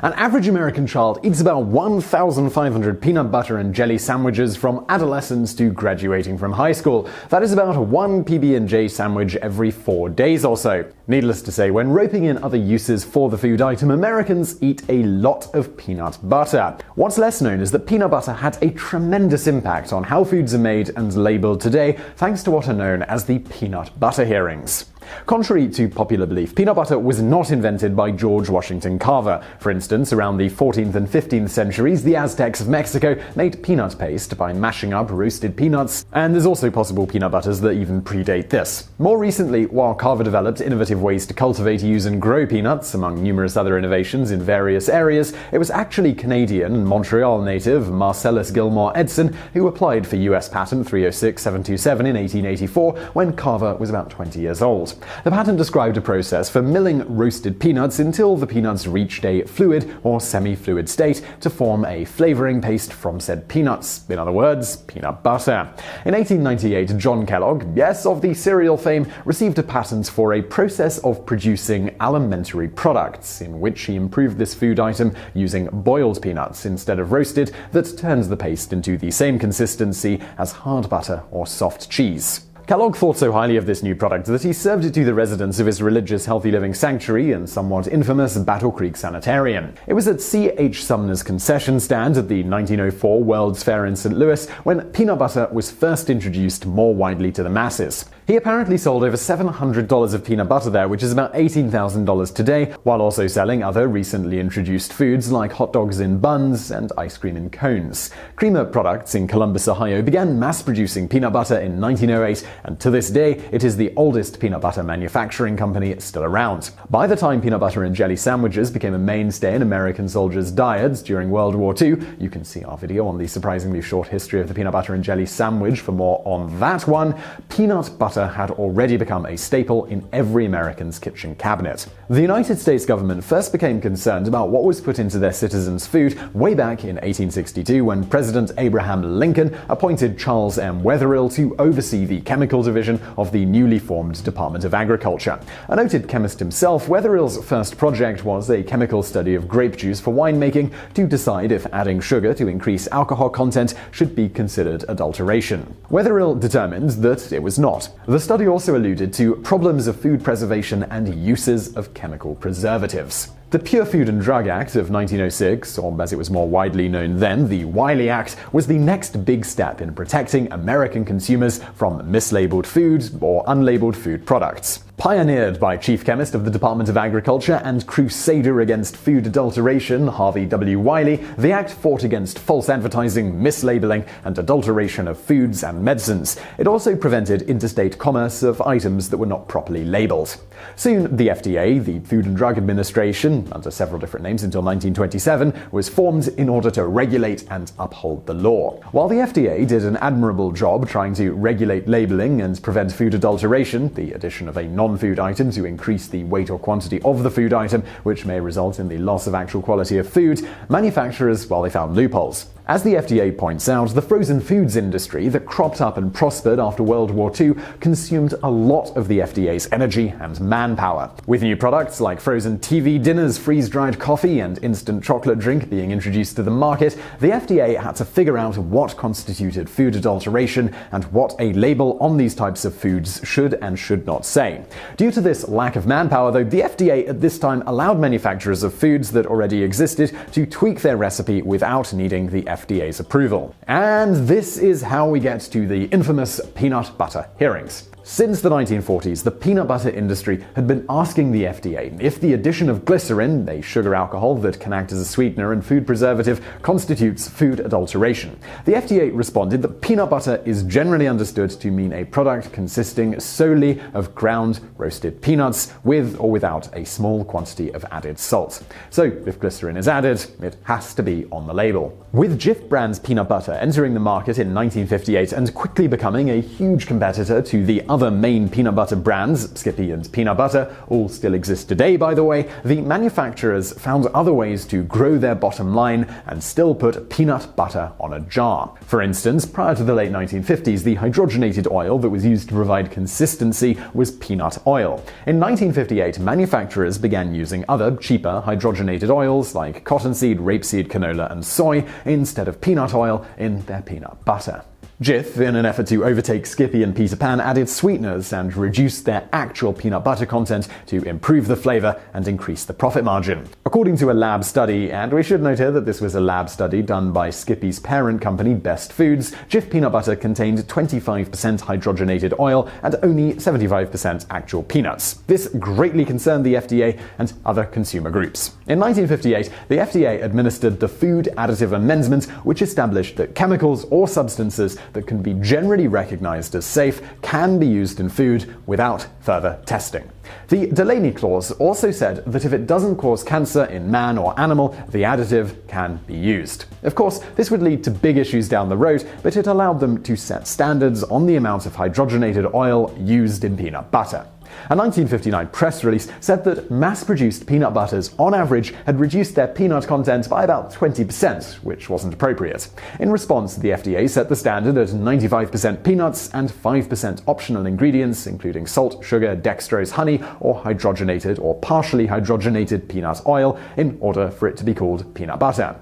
An average American child eats about 1,500 peanut butter and jelly sandwiches from adolescence to graduating from high school. That is about one PB&J sandwich every 4 days or so. Needless to say, when roping in other uses for the food item, Americans eat a lot of peanut butter. What's less known is that peanut butter had a tremendous impact on how foods are made and labeled today, thanks to what are known as the peanut butter hearings. Contrary to popular belief, peanut butter was not invented by George Washington Carver. For instance, around the 14th and 15th centuries, the Aztecs of Mexico made peanut paste by mashing up roasted peanuts, and there's also possible peanut butters that even predate this. More recently, while Carver developed innovative ways to cultivate, use, and grow peanuts, among numerous other innovations in various areas, it was actually Canadian and Montreal native Marcellus Gilmore Edson who applied for US Patent 306727 in 1884 when Carver was about 20 years old. The patent described a process for milling roasted peanuts until the peanuts reached a fluid or semi-fluid state to form a flavoring paste from said peanuts. In other words, peanut butter. In 1898, John Kellogg, yes, of the cereal fame, received a patent for a process of producing alimentary products, in which he improved this food item using boiled peanuts instead of roasted, that turns the paste into the same consistency as hard butter or soft cheese. Kellogg thought so highly of this new product that he served it to the residents of his religious healthy living sanctuary and somewhat infamous Battle Creek Sanitarium. It was at C.H. Sumner's concession stand at the 1904 World's Fair in St. Louis when peanut butter was first introduced more widely to the masses. He apparently sold over $700 of peanut butter there, which is about $18,000 today, while also selling other recently introduced foods like hot dogs in buns and ice cream in cones. Creamer Products in Columbus, Ohio began mass-producing peanut butter in 1908, and to this day, it is the oldest peanut butter manufacturing company still around. By the time peanut butter and jelly sandwiches became a mainstay in American soldiers' diets during World War II, you can see our video on the surprisingly short history of the peanut butter and jelly sandwich for more on that one, peanut butter had already become a staple in every American's kitchen cabinet. The United States government first became concerned about what was put into their citizens' food way back in 1862 when President Abraham Lincoln appointed Charles M. Wetherill to oversee the chemical division of the newly formed Department of Agriculture. A noted chemist himself, Wetherill's first project was a chemical study of grape juice for winemaking to decide if adding sugar to increase alcohol content should be considered adulteration. Wetherill determined that it was not. The study also alluded to problems of food preservation and uses of chemical preservatives. The Pure Food and Drug Act of 1906, or as it was more widely known then, the Wiley Act, was the next big step in protecting American consumers from mislabeled food or unlabeled food products. Pioneered by Chief Chemist of the Department of Agriculture and crusader against food adulteration, Harvey W. Wiley, the act fought against false advertising, mislabeling, and adulteration of foods and medicines. It also prevented interstate commerce of items that were not properly labeled. Soon, the FDA, the Food and Drug Administration, under several different names until 1927, was formed in order to regulate and uphold the law. While the FDA did an admirable job trying to regulate labeling and prevent food adulteration, the addition of a non-food item to increase the weight or quantity of the food item, which may result in the loss of actual quality of food, manufacturers, well, they found loopholes. As the FDA points out, the frozen foods industry that cropped up and prospered after World War II consumed a lot of the FDA's energy and manpower. With new products like frozen TV dinners, freeze-dried coffee, and instant chocolate drink being introduced to the market, the FDA had to figure out what constituted food adulteration and what a label on these types of foods should and should not say. Due to this lack of manpower, though, the FDA at this time allowed manufacturers of foods that already existed to tweak their recipe without needing the FDA's approval. And this is how we get to the infamous peanut butter hearings. Since the 1940s, the peanut butter industry had been asking the FDA if the addition of glycerin, a sugar alcohol that can act as a sweetener and food preservative, constitutes food adulteration. The FDA responded that peanut butter is generally understood to mean a product consisting solely of ground roasted peanuts with or without a small quantity of added salt. So if glycerin is added, it has to be on the label. With Jif brand's peanut butter entering the market in 1958 and quickly becoming a huge competitor to the other main peanut butter brands, Skippy and Peanut Butter, all still exist today by the way, the manufacturers found other ways to grow their bottom line and still put peanut butter on a jar. For instance, prior to the late 1950s, the hydrogenated oil that was used to provide consistency was peanut oil. In 1958, manufacturers began using other, cheaper hydrogenated oils like cottonseed, rapeseed, canola, and soy instead of peanut oil in their peanut butter. Jif, in an effort to overtake Skippy and Peter Pan, added sweeteners and reduced their actual peanut butter content to improve the flavor and increase the profit margin. According to a lab study, and we should note here that this was a lab study done by Skippy's parent company, Best Foods, Jif peanut butter contained 25% hydrogenated oil and only 75% actual peanuts. This greatly concerned the FDA and other consumer groups. In 1958, the FDA administered the Food Additive Amendment, which established that chemicals or substances that can be generally recognized as safe can be used in food without further testing. The Delaney Clause also said that if it doesn't cause cancer in man or animal, the additive can be used. Of course, this would lead to big issues down the road, but it allowed them to set standards on the amount of hydrogenated oil used in peanut butter. A 1959 press release said that mass-produced peanut butters, on average, had reduced their peanut content by about 20%, which wasn't appropriate. In response, the FDA set the standard at 95% peanuts and 5% optional ingredients, including salt, sugar, dextrose, honey, or hydrogenated or partially hydrogenated peanut oil, in order for it to be called peanut butter.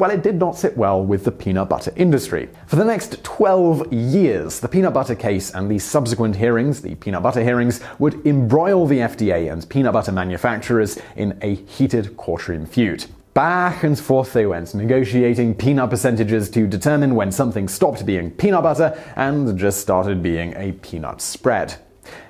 It did not sit well with the peanut butter industry. For the next 12 years, the peanut butter case and the subsequent hearings, the peanut butter hearings, would embroil the FDA and peanut butter manufacturers in a heated courtroom feud. Back and forth they went, negotiating peanut percentages to determine when something stopped being peanut butter and just started being a peanut spread.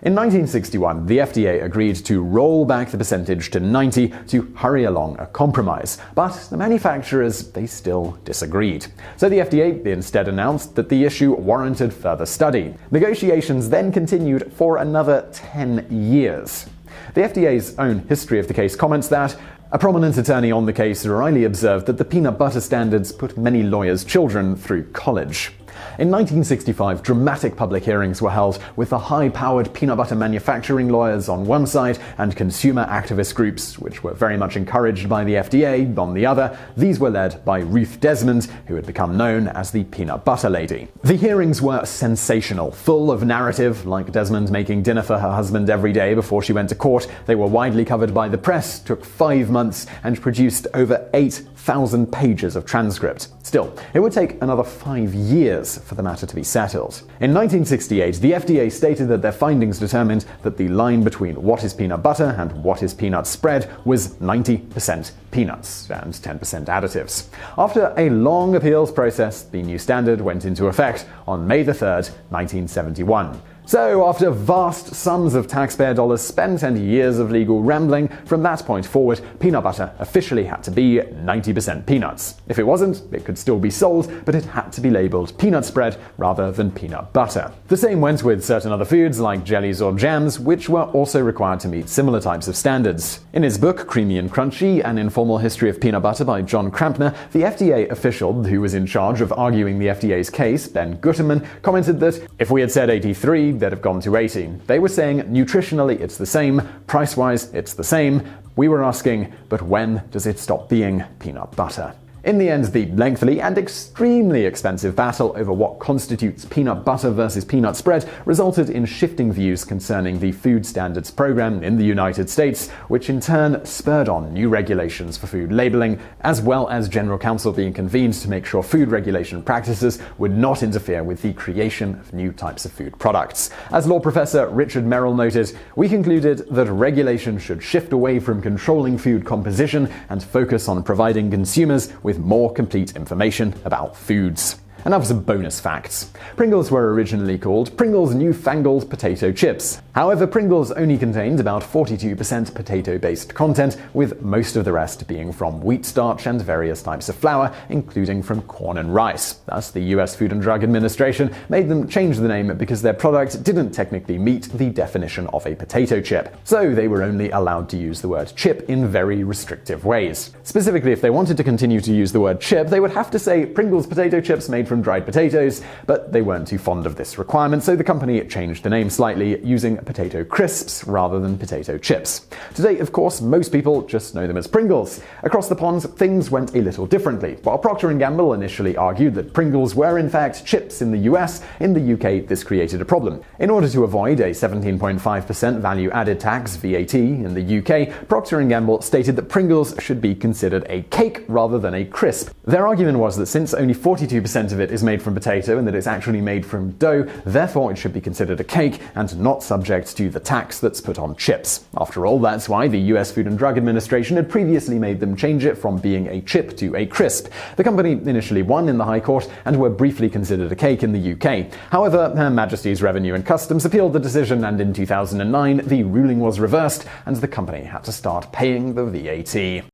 In 1961, the FDA agreed to roll back the percentage to 90 to hurry along a compromise, but the manufacturers, they still disagreed. So the FDA instead announced that the issue warranted further study. Negotiations then continued for another 10 years. The FDA's own history of the case comments that a prominent attorney on the case wryly observed that the peanut butter standards put many lawyers' children through college. In 1965, dramatic public hearings were held with the high-powered peanut butter manufacturing lawyers on one side and consumer activist groups, which were very much encouraged by the FDA, on the other. These were led by Ruth Desmond, who had become known as the Peanut Butter Lady. The hearings were sensational, full of narrative, like Desmond making dinner for her husband every day before she went to court. They were widely covered by the press, took 5 months, and produced over 8,000 pages of transcript. Still, it would take another 5 years for the matter to be settled. In 1968, the FDA stated that their findings determined that the line between what is peanut butter and what is peanut spread was 90% peanuts and 10% additives. After a long appeals process, the new standard went into effect on May 3rd, 1971. So, after vast sums of taxpayer dollars spent and years of legal rambling, from that point forward, peanut butter officially had to be 90% peanuts. If it wasn't, it could still be sold, but it had to be labeled peanut spread rather than peanut butter. The same went with certain other foods like jellies or jams, which were also required to meet similar types of standards. In his book, Creamy and Crunchy, An Informal History of Peanut Butter by John Crampner, the FDA official who was in charge of arguing the FDA's case, Ben Gutterman, commented that if we had said 83, they'd have gone to 80. They were saying nutritionally it's the same, price-wise it's the same. We were asking, but when does it stop being peanut butter? In the end, the lengthy and extremely expensive battle over what constitutes peanut butter versus peanut spread resulted in shifting views concerning the food standards program in the United States, which in turn spurred on new regulations for food labeling, as well as general counsel being convened to make sure food regulation practices would not interfere with the creation of new types of food products. As law professor Richard Merrill noted, we concluded that regulation should shift away from controlling food composition and focus on providing consumers with more complete information about foods. And now for some bonus facts. Pringles were originally called Pringles Newfangled Potato Chips. However, Pringles only contained about 42% potato-based content, with most of the rest being from wheat starch and various types of flour, including from corn and rice. Thus, the US Food and Drug Administration made them change the name because their product didn't technically meet the definition of a potato chip. So they were only allowed to use the word chip in very restrictive ways. Specifically, if they wanted to continue to use the word chip, they would have to say Pringles potato chips made from dried potatoes, but they weren't too fond of this requirement, so the company changed the name slightly, using potato crisps rather than potato chips. Today, of course, most people just know them as Pringles. Across the pond, things went a little differently. While Procter & Gamble initially argued that Pringles were in fact chips in the US, in the UK this created a problem. In order to avoid a 17.5% value-added tax, VAT, in the UK, Procter & Gamble stated that Pringles should be considered a cake rather than a crisp. Their argument was that since only 42% of of it is made from potato and that it's actually made from dough, therefore it should be considered a cake and not subject to the tax that's put on chips. After all, that's why the US Food and Drug Administration had previously made them change it from being a chip to a crisp. The company initially won in the High Court and were briefly considered a cake in the UK. However, Her Majesty's Revenue and Customs appealed the decision, and in 2009 the ruling was reversed and the company had to start paying the VAT.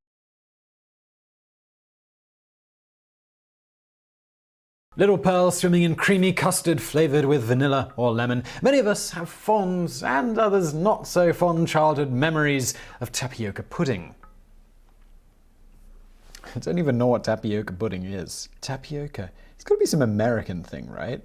Little pearls swimming in creamy custard flavored with vanilla or lemon. Many of us have fond and others not so fond childhood memories of tapioca pudding. I don't even know what tapioca pudding is. Tapioca. It's got to be some American thing, right?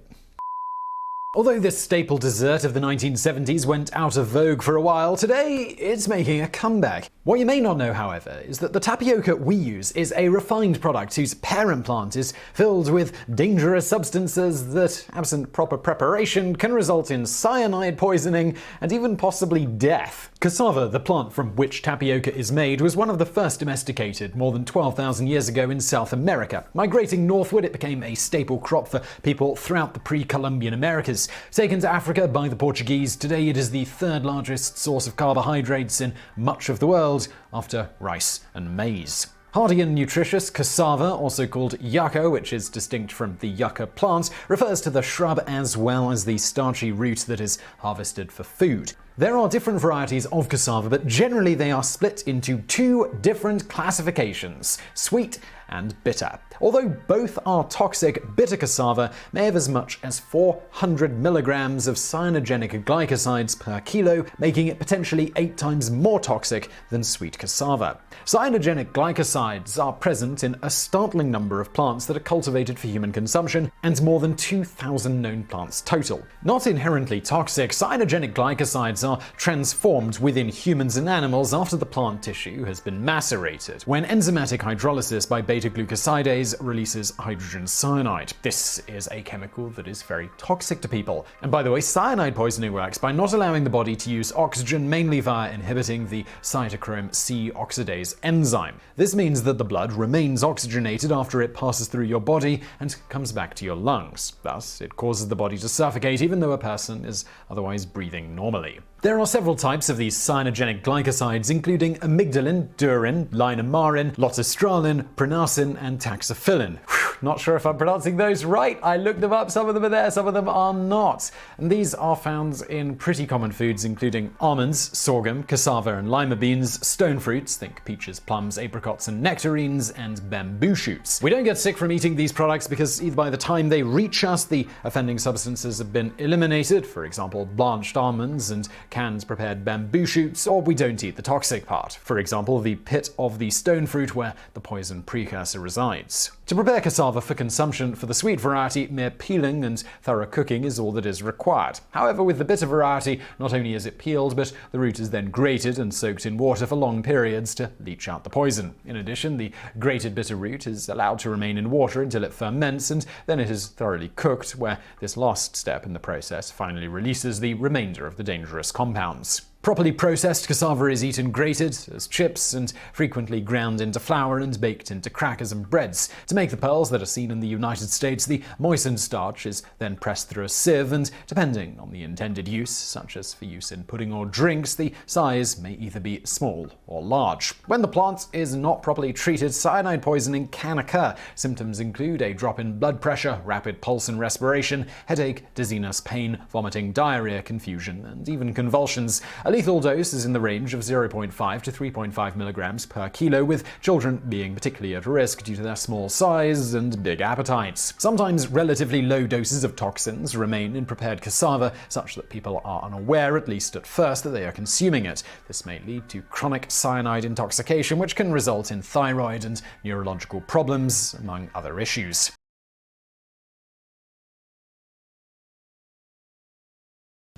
Although this staple dessert of the 1970s went out of vogue for a while, today it's making a comeback. What you may not know, however, is that the tapioca we use is a refined product whose parent plant is filled with dangerous substances that, absent proper preparation, can result in cyanide poisoning and even possibly death. Cassava, the plant from which tapioca is made, was one of the first domesticated more than 12,000 years ago in South America. Migrating northward, it became a staple crop for people throughout the pre-Columbian Americas. Taken to Africa by the Portuguese, today it is the third largest source of carbohydrates in much of the world, after rice and maize. Hardy and nutritious, cassava, also called yucca, which is distinct from the yucca plant, refers to the shrub as well as the starchy root that is harvested for food. There are different varieties of cassava, but generally they are split into two different classifications: sweet and bitter. Although both are toxic, bitter cassava may have as much as 400 milligrams of cyanogenic glycosides per kilo, making it potentially 8 times more toxic than sweet cassava. Cyanogenic glycosides are present in a startling number of plants that are cultivated for human consumption, and more than 2,000 known plants total. Not inherently toxic, cyanogenic glycosides are transformed within humans and animals after the plant tissue has been macerated, when enzymatic hydrolysis by beta-glucosidase releases hydrogen cyanide. This is a chemical that is very toxic to people. And by the way, cyanide poisoning works by not allowing the body to use oxygen, mainly via inhibiting the cytochrome C oxidase enzyme. This means that the blood remains oxygenated after it passes through your body and comes back to your lungs. Thus, it causes the body to suffocate even though a person is otherwise breathing normally. There are several types of these cyanogenic glycosides, including amygdalin, durin, linamarin, lotistralin, prenarsin, and taxophilin. Not sure if I'm pronouncing those right. I looked them up. Some of them are there, some of them are not. And these are found in pretty common foods, including almonds, sorghum, cassava and lima beans, stone fruits, think peaches, plums, apricots and nectarines, and bamboo shoots. We don't get sick from eating these products because either by the time they reach us, the offending substances have been eliminated, for example, blanched almonds and canned prepared bamboo shoots, or we don't eat the toxic part, for example, the pit of the stone fruit where the poison precursor resides. To prepare cassava for consumption for the sweet variety, mere peeling and thorough cooking is all that is required. However, with the bitter variety, not only is it peeled, but the root is then grated and soaked in water for long periods to leach out the poison. In addition, the grated bitter root is allowed to remain in water until it ferments, and then it is thoroughly cooked, where this last step in the process finally releases the remainder of the dangerous compounds. Properly processed cassava is eaten grated, as chips, and frequently ground into flour and baked into crackers and breads. To make the pearls that are seen in the United States, the moistened starch is then pressed through a sieve, and depending on the intended use, such as for use in pudding or drinks, the size may either be small or large. When the plant is not properly treated, cyanide poisoning can occur. Symptoms include a drop in blood pressure, rapid pulse and respiration, headache, dizziness, pain, vomiting, diarrhea, confusion, and even convulsions. A lethal dose is in the range of 0.5 to 3.5 milligrams per kilo, with children being particularly at risk due to their small size and big appetites. Sometimes relatively low doses of toxins remain in prepared cassava, such that people are unaware, at least at first, that they are consuming it. This may lead to chronic cyanide intoxication, which can result in thyroid and neurological problems, among other issues.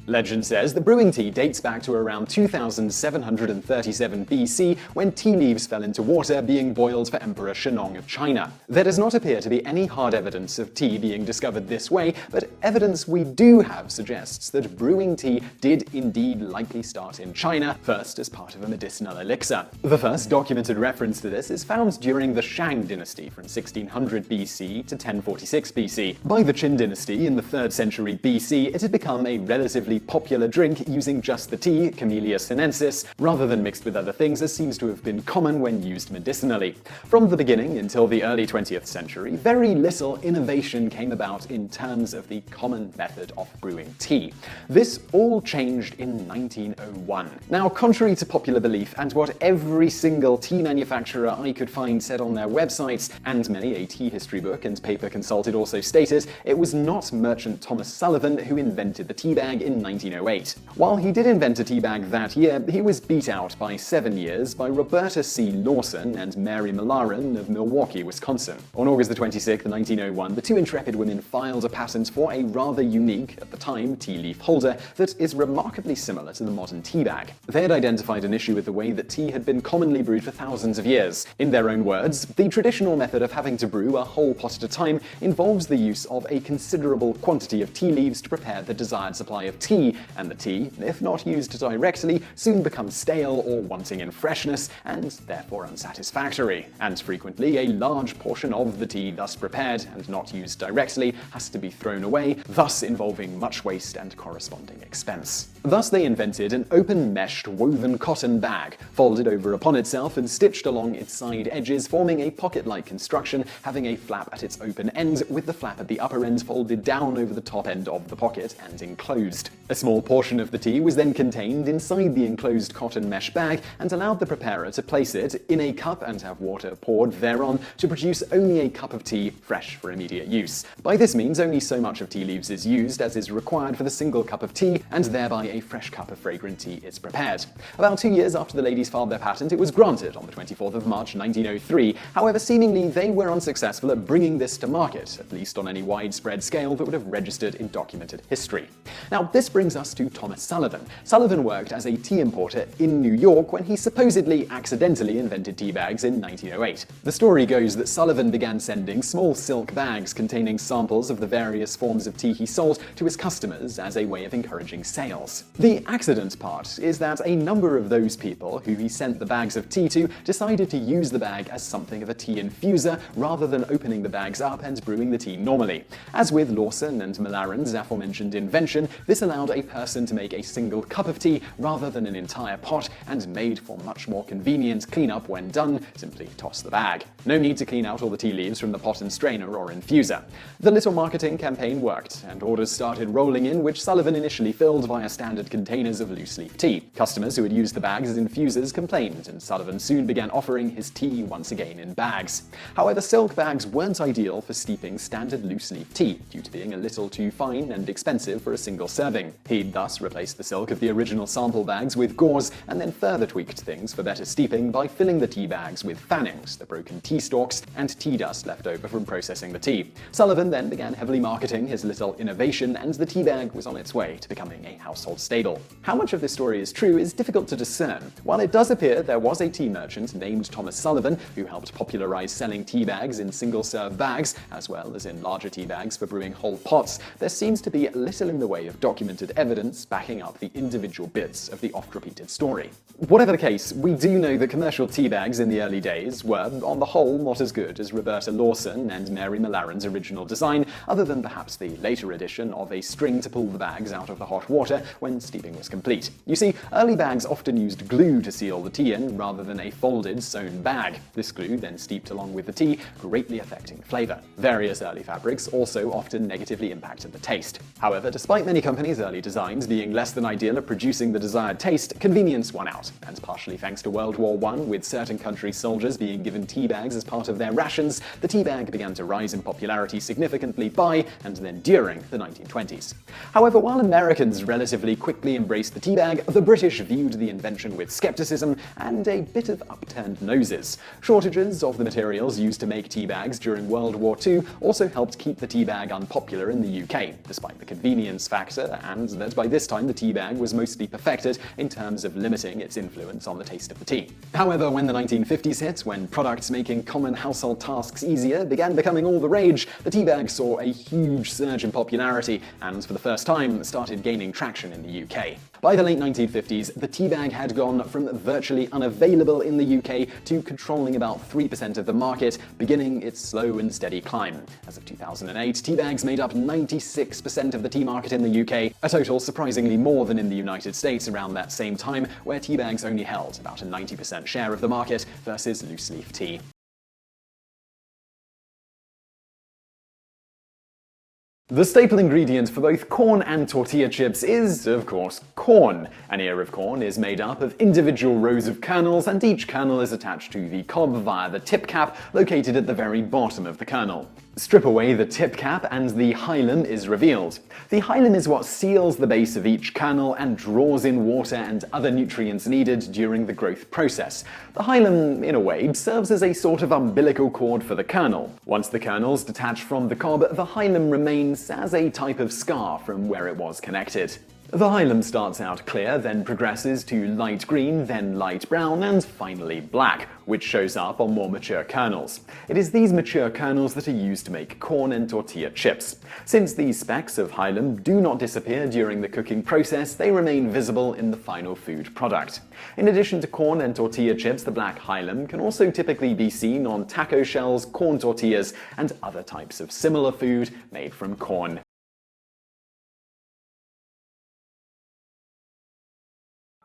Legend says the brewing tea dates back to around 2737 BC, when tea leaves fell into water being boiled for Emperor Shennong of China. There does not appear to be any hard evidence of tea being discovered this way, but evidence we do have suggests that brewing tea did indeed likely start in China, first as part of a medicinal elixir. The first documented reference to this is found during the Shang dynasty from 1600 BC to 1046 BC. By the Qin dynasty in the 3rd century BC, it had become a relatively popular drink using just the tea, Camellia sinensis, rather than mixed with other things, as seems to have been common when used medicinally. From the beginning until the early 20th century, very little innovation came about in terms of the common method of brewing tea. This all changed in 1901. Now, contrary to popular belief and what every single tea manufacturer I could find said on their websites, and many a tea history book and paper consulted also stated, it was not merchant Thomas Sullivan who invented the tea bag in 1908. While he did invent a tea bag that year, he was beat out by 7 years by Roberta C. Lawson and Mary Malaran of Milwaukee, Wisconsin. On August 26, 1901, the two intrepid women filed a patent for a rather unique, at the time, tea leaf holder that is remarkably similar to the modern tea bag. They had identified an issue with the way that tea had been commonly brewed for thousands of years. In their own words, the traditional method of having to brew a whole pot at a time involves the use of a considerable quantity of tea leaves to prepare the desired supply of tea, and the tea, if not used directly, soon becomes stale or wanting in freshness, and therefore unsatisfactory. And frequently, a large portion of the tea thus prepared and not used directly has to be thrown away, thus involving much waste and corresponding expense. Thus they invented an open-meshed woven cotton bag, folded over upon itself and stitched along its side edges, forming a pocket-like construction having a flap at its open end, with the flap at the upper end folded down over the top end of the pocket and enclosed. A small portion of the tea was then contained inside the enclosed cotton mesh bag and allowed the preparer to place it in a cup and have water poured thereon to produce only a cup of tea fresh for immediate use. By this means, only so much of tea leaves is used as is required for the single cup of tea, and thereby a fresh cup of fragrant tea is prepared. About 2 years after the ladies filed their patent, it was granted on the 24th of March 1903. However, seemingly they were unsuccessful at bringing this to market, at least on any widespread scale that would have registered in documented history. Now, this brings us to Thomas Sullivan. Sullivan worked as a tea importer in New York when he supposedly accidentally invented tea bags in 1908. The story goes that Sullivan began sending small silk bags containing samples of the various forms of tea he sold to his customers as a way of encouraging sales. The accident part is that a number of those people who he sent the bags of tea to decided to use the bag as something of a tea infuser rather than opening the bags up and brewing the tea normally. As with Lawson and Malaran's aforementioned invention, this allowed a person to make a single cup of tea rather than an entire pot, and made for much more convenient cleanup when done. Simply toss the bag. No need to clean out all the tea leaves from the pot and strainer or infuser. The little marketing campaign worked, and orders started rolling in, which Sullivan initially filled via standard containers of loose-leaf tea. Customers who had used the bags as infusers complained, and Sullivan soon began offering his tea once again in bags. However, silk bags weren't ideal for steeping standard loose-leaf tea, due to being a little too fine and expensive for a single serving. He'd thus replaced the silk of the original sample bags with gauze, and then further tweaked things for better steeping by filling the tea bags with fannings, the broken tea stalks, and tea dust left over from processing the tea. Sullivan then began heavily marketing his little innovation, and the tea bag was on its way to becoming a household staple. How much of this story is true is difficult to discern. While it does appear there was a tea merchant named Thomas Sullivan who helped popularize selling tea bags in single-serve bags, as well as in larger tea bags for brewing whole pots, there seems to be little in the way of documented evidence backing up the individual bits of the oft-repeated story. Whatever the case, we do know that commercial tea bags in the early days were, on the whole, not as good as Roberta Lawson and Mary Malaran's original design, other than perhaps the later addition of a string to pull the bags out of the hot water when steeping was complete. You see, early bags often used glue to seal the tea in, rather than a folded, sewn bag. This glue then steeped along with the tea, greatly affecting flavor. Various early fabrics also often negatively impacted the taste. However, despite many companies' early designs being less than ideal at producing the desired taste, convenience won out, and partially thanks to World War I, with certain countries' soldiers being given tea bags as part of their rations, the tea bag began to rise in popularity significantly by and then during the 1920s. However, while Americans relatively quickly embraced the tea bag, the British viewed the invention with skepticism and a bit of upturned noses. Shortages of the materials used to make tea bags during World War II also helped keep the tea bag unpopular in the UK, despite the convenience factor and and that by this time the tea bag was mostly perfected in terms of limiting its influence on the taste of the tea. However, when the 1950s hit, when products making common household tasks easier began becoming all the rage, the tea bag saw a huge surge in popularity and, for the first time, started gaining traction in the UK. By the late 1950s, the tea bag had gone from virtually unavailable in the UK to controlling about 3% of the market, beginning its slow and steady climb. As of 2008, tea bags made up 96% of the tea market in the UK, a total surprisingly more than in the United States around that same time, where tea bags only held about a 90% share of the market versus loose-leaf tea. The staple ingredient for both corn and tortilla chips is, of course, corn. An ear of corn is made up of individual rows of kernels, and each kernel is attached to the cob via the tip cap located at the very bottom of the kernel. Strip away the tip cap and the hilum is revealed. The hilum is what seals the base of each kernel and draws in water and other nutrients needed during the growth process. The hilum, in a way, serves as a sort of umbilical cord for the kernel. Once the kernels detach from the cob, the hilum remains as a type of scar from where it was connected. The hilum starts out clear, then progresses to light green, then light brown, and finally black, which shows up on more mature kernels. It is these mature kernels that are used to make corn and tortilla chips. Since these specks of hilum do not disappear during the cooking process, they remain visible in the final food product. In addition to corn and tortilla chips, the black hilum can also typically be seen on taco shells, corn tortillas, and other types of similar food made from corn.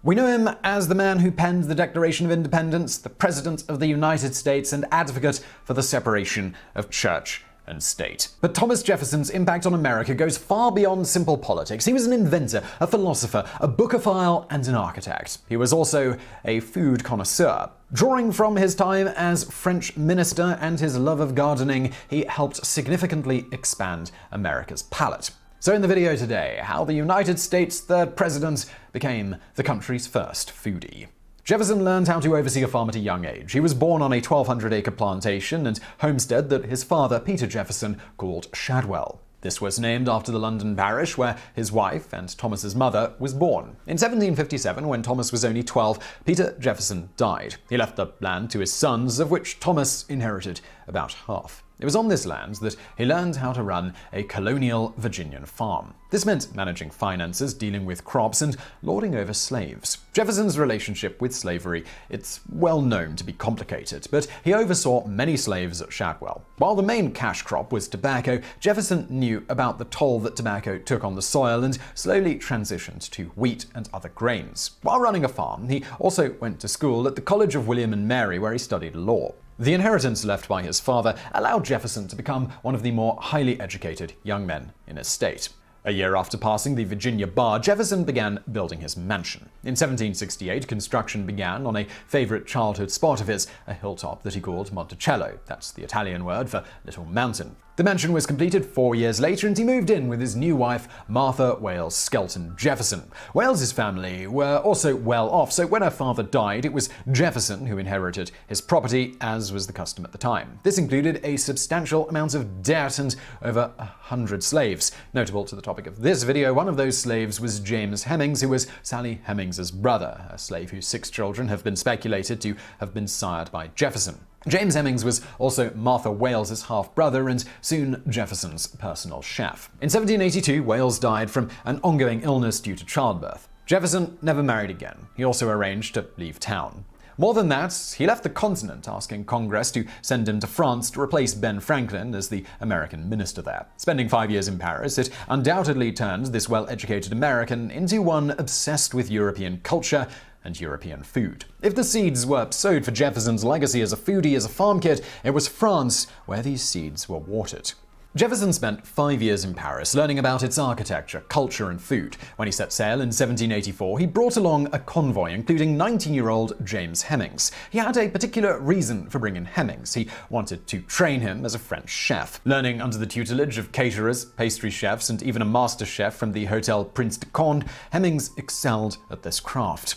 We know him as the man who penned the Declaration of Independence, the President of the United States, and advocate for the separation of church and state. But Thomas Jefferson's impact on America goes far beyond simple politics. He was an inventor, a philosopher, a bookophile, and an architect. He was also a food connoisseur. Drawing from his time as French minister and his love of gardening, he helped significantly expand America's palate. So in the video today, how the United States' third president became the country's first foodie. Jefferson learned how to oversee a farm at a young age. He was born on a 1,200-acre plantation and homestead that his father, Peter Jefferson, called Shadwell. This was named after the London parish where his wife and Thomas's mother was born. In 1757, when Thomas was only 12, Peter Jefferson died. He left the land to his sons, of which Thomas inherited about half. It was on this land that he learned how to run a colonial Virginian farm. This meant managing finances, dealing with crops, and lording over slaves. Jefferson's relationship with slavery, it's well known to be complicated, but he oversaw many slaves at Shadwell. While the main cash crop was tobacco, Jefferson knew about the toll that tobacco took on the soil and slowly transitioned to wheat and other grains. While running a farm, he also went to school at the College of William and Mary, where he studied law. The inheritance left by his father allowed Jefferson to become one of the more highly educated young men in his state. A year after passing the Virginia bar, Jefferson began building his mansion. In 1768, construction began on a favorite childhood spot of his, a hilltop that he called Monticello. That's the Italian word for little mountain. The mansion was completed 4 years later, and he moved in with his new wife, Martha Wales Skelton Jefferson. Wales's family were also well off, so when her father died, it was Jefferson who inherited his property, as was the custom at the time. This included a substantial amount of debt and over 100 slaves. Notable to the topic of this video, one of those slaves was James Hemings, who was Sally Hemings's brother, a slave whose 6 children have been speculated to have been sired by Jefferson. James Hemings was also Martha Wales's half-brother and soon Jefferson's personal chef. In 1782, Wales died from an ongoing illness due to childbirth. Jefferson never married again. He also arranged to leave town. More than that, he left the continent, asking Congress to send him to France to replace Ben Franklin as the American minister there. Spending 5 years in Paris, it undoubtedly turned this well-educated American into one obsessed with European culture and European food. If the seeds were sowed for Jefferson's legacy as a foodie, as a farm kid, it was France where these seeds were watered. Jefferson spent 5 years in Paris learning about its architecture, culture, and food. When he set sail in 1784, he brought along a convoy including 19-year-old James Hemings. He had a particular reason for bringing Hemings. He wanted to train him as a French chef. Learning under the tutelage of caterers, pastry chefs, and even a master chef from the Hotel Prince de Conde, Hemings excelled at this craft.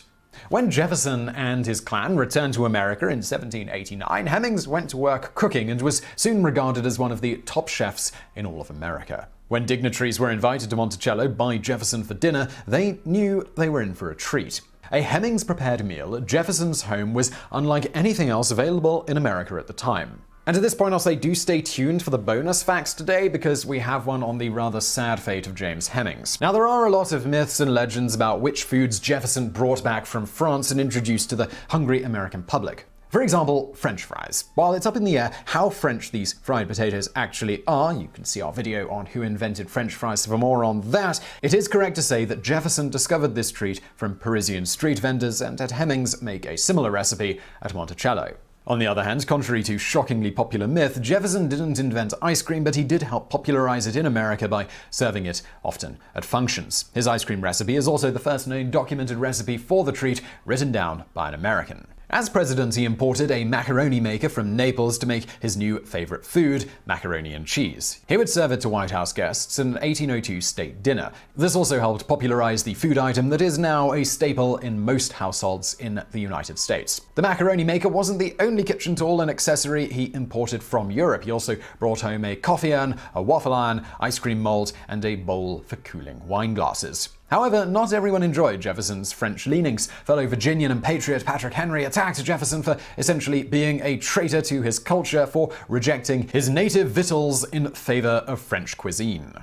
When Jefferson and his clan returned to America in 1789, Hemings went to work cooking and was soon regarded as one of the top chefs in all of America. When dignitaries were invited to Monticello by Jefferson for dinner, they knew they were in for a treat. A Hemmings-prepared meal at Jefferson's home was unlike anything else available in America at the time. And at this point, I'll say do stay tuned for the bonus facts today, because we have one on the rather sad fate of James Hemmings. Now, there are a lot of myths and legends about which foods Jefferson brought back from France and introduced to the hungry American public. For example, French fries. While it's up in the air how French these fried potatoes actually are, you can see our video on who invented French fries for more on that, it is correct to say that Jefferson discovered this treat from Parisian street vendors and had Hemmings make a similar recipe at Monticello. On the other hand, contrary to shockingly popular myth, Jefferson didn't invent ice cream, but he did help popularize it in America by serving it often at functions. His ice cream recipe is also the first known documented recipe for the treat written down by an American. As president, he imported a macaroni maker from Naples to make his new favorite food, macaroni and cheese. He would serve it to White House guests in an 1802 state dinner. This also helped popularize the food item that is now a staple in most households in the United States. The macaroni maker wasn't the only kitchen tool and accessory he imported from Europe. He also brought home a coffee urn, a waffle iron, ice cream mold, and a bowl for cooling wine glasses. However, not everyone enjoyed Jefferson's French leanings. Fellow Virginian and patriot Patrick Henry attacked Jefferson for essentially being a traitor to his culture, for rejecting his native victuals in favor of French cuisine.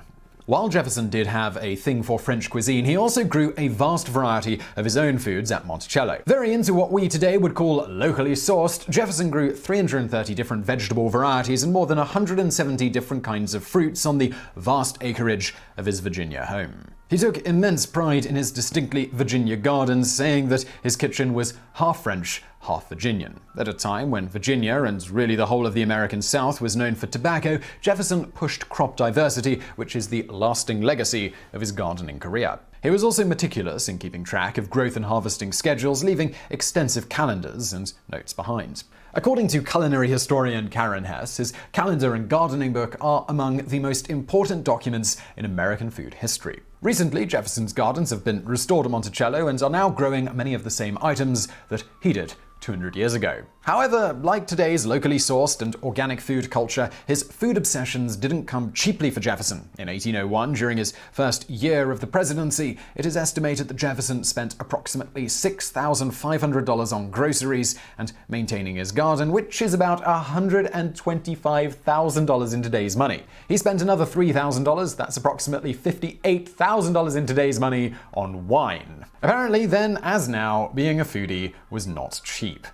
While Jefferson did have a thing for French cuisine, he also grew a vast variety of his own foods at Monticello. Very into what we today would call locally sourced, Jefferson grew 330 different vegetable varieties and more than 170 different kinds of fruits on the vast acreage of his Virginia home. He took immense pride in his distinctly Virginia gardens, saying that his kitchen was half French, half Virginian. At a time when Virginia, and really the whole of the American South, was known for tobacco, Jefferson pushed crop diversity, which is the lasting legacy of his gardening career. He was also meticulous in keeping track of growth and harvesting schedules, leaving extensive calendars and notes behind. According to culinary historian Karen Hess, his calendar and gardening book are among the most important documents in American food history. Recently, Jefferson's gardens have been restored at Monticello and are now growing many of the same items that he did 200 years ago. However, like today's locally sourced and organic food culture, his food obsessions didn't come cheaply for Jefferson. In 1801, during his first year of the presidency, it is estimated that Jefferson spent approximately $6,500 on groceries and maintaining his garden, which is about $125,000 in today's money. He spent another $3,000, that's approximately $58,000 in today's money, on wine. Apparently, then as now, being a foodie was not cheap.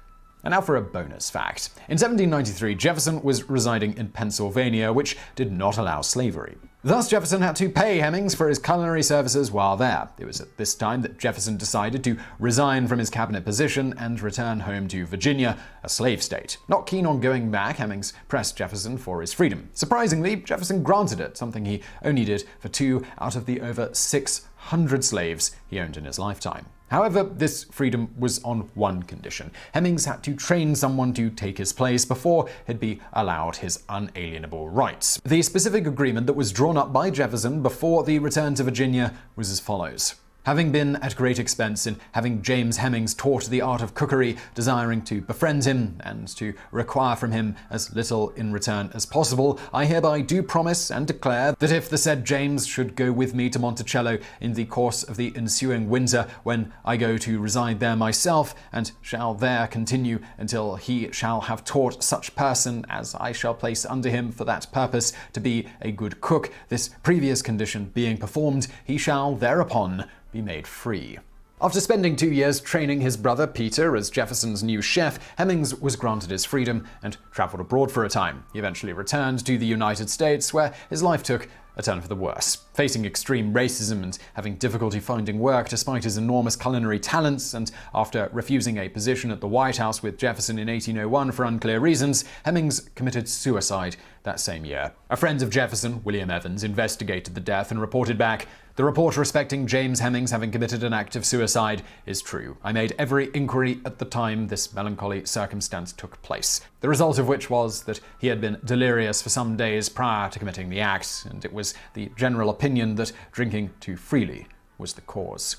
And now for a bonus fact. In 1793, Jefferson was residing in Pennsylvania, which did not allow slavery. Thus, Jefferson had to pay Hemmings for his culinary services while there. It was at this time that Jefferson decided to resign from his cabinet position and return home to Virginia, a slave state. Not keen on going back, Hemmings pressed Jefferson for his freedom. Surprisingly, Jefferson granted it, something he only did for 2 out of the over 600 slaves he owned in his lifetime. However, this freedom was on one condition. Hemmings had to train someone to take his place before he'd be allowed his unalienable rights. The specific agreement that was drawn up by Jefferson before the return to Virginia was as follows. Having been at great expense in having James Hemmings taught the art of cookery, desiring to befriend him and to require from him as little in return as possible, I hereby do promise and declare that if the said James should go with me to Monticello in the course of the ensuing winter, when I go to reside there myself, and shall there continue until he shall have taught such person as I shall place under him for that purpose to be a good cook, this previous condition being performed, he shall thereupon be made free. After spending 2 years training his brother Peter as Jefferson's new chef, Hemmings was granted his freedom and traveled abroad for a time. He eventually returned to the United States, where his life took a turn for the worse. Facing extreme racism and having difficulty finding work despite his enormous culinary talents, and after refusing a position at the White House with Jefferson in 1801 for unclear reasons, Hemmings committed suicide that same year. A friend of Jefferson, William Evans, investigated the death and reported back, "The report respecting James Hemmings having committed an act of suicide is true. I made every inquiry at the time this melancholy circumstance took place, the result of which was that he had been delirious for some days prior to committing the act, and it was the general opinion that drinking too freely was the cause."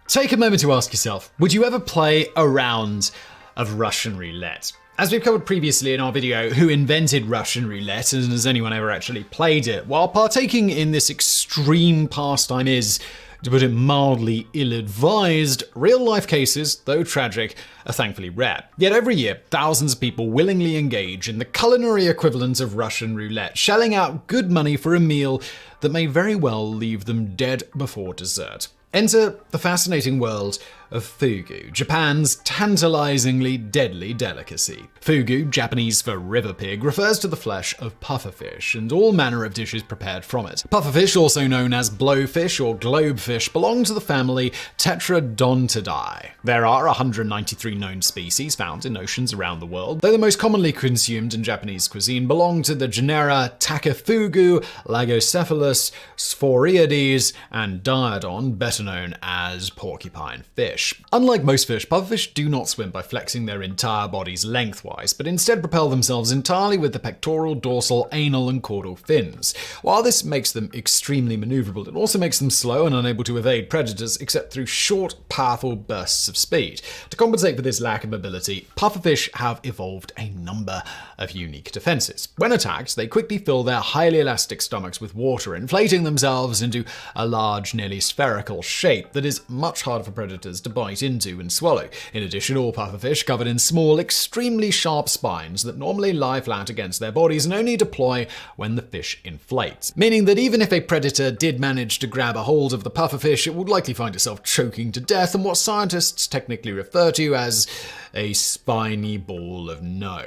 Take a moment to ask yourself, would you ever play a round of Russian roulette? As we've covered previously in our video, Who Invented Russian Roulette, and has anyone ever actually played it, while partaking in this extreme pastime is, to put it mildly, ill-advised, real-life cases, though tragic, are thankfully rare. Yet every year, thousands of people willingly engage in the culinary equivalent of Russian roulette, shelling out good money for a meal that may very well leave them dead before dessert. Enter the fascinating world of fugu, Japan's tantalizingly deadly delicacy. Fugu, Japanese for river pig, refers to the flesh of pufferfish and all manner of dishes prepared from it. Pufferfish, also known as blowfish or globefish, belong to the family Tetradontidae. There are 193 known species found in oceans around the world, though the most commonly consumed in Japanese cuisine belong to the genera Takefugu, Lagocephalus, Sphoriades, and Diodon, better known as porcupine fish. Unlike most fish, pufferfish do not swim by flexing their entire bodies lengthwise, but instead propel themselves entirely with the pectoral, dorsal, anal, and caudal fins. While this makes them extremely maneuverable, it also makes them slow and unable to evade predators except through short, powerful bursts of speed. To compensate for this lack of mobility, pufferfish have evolved a number of unique defenses. When attacked, they quickly fill their highly elastic stomachs with water, inflating themselves into a large, nearly spherical shape that is much harder for predators to bite into and swallow. In addition, all pufferfish covered in small, extremely sharp spines that normally lie flat against their bodies and only deploy when the fish inflates. Meaning that even if a predator did manage to grab a hold of the pufferfish, it would likely find itself choking to death in what scientists technically refer to as a spiny ball of no.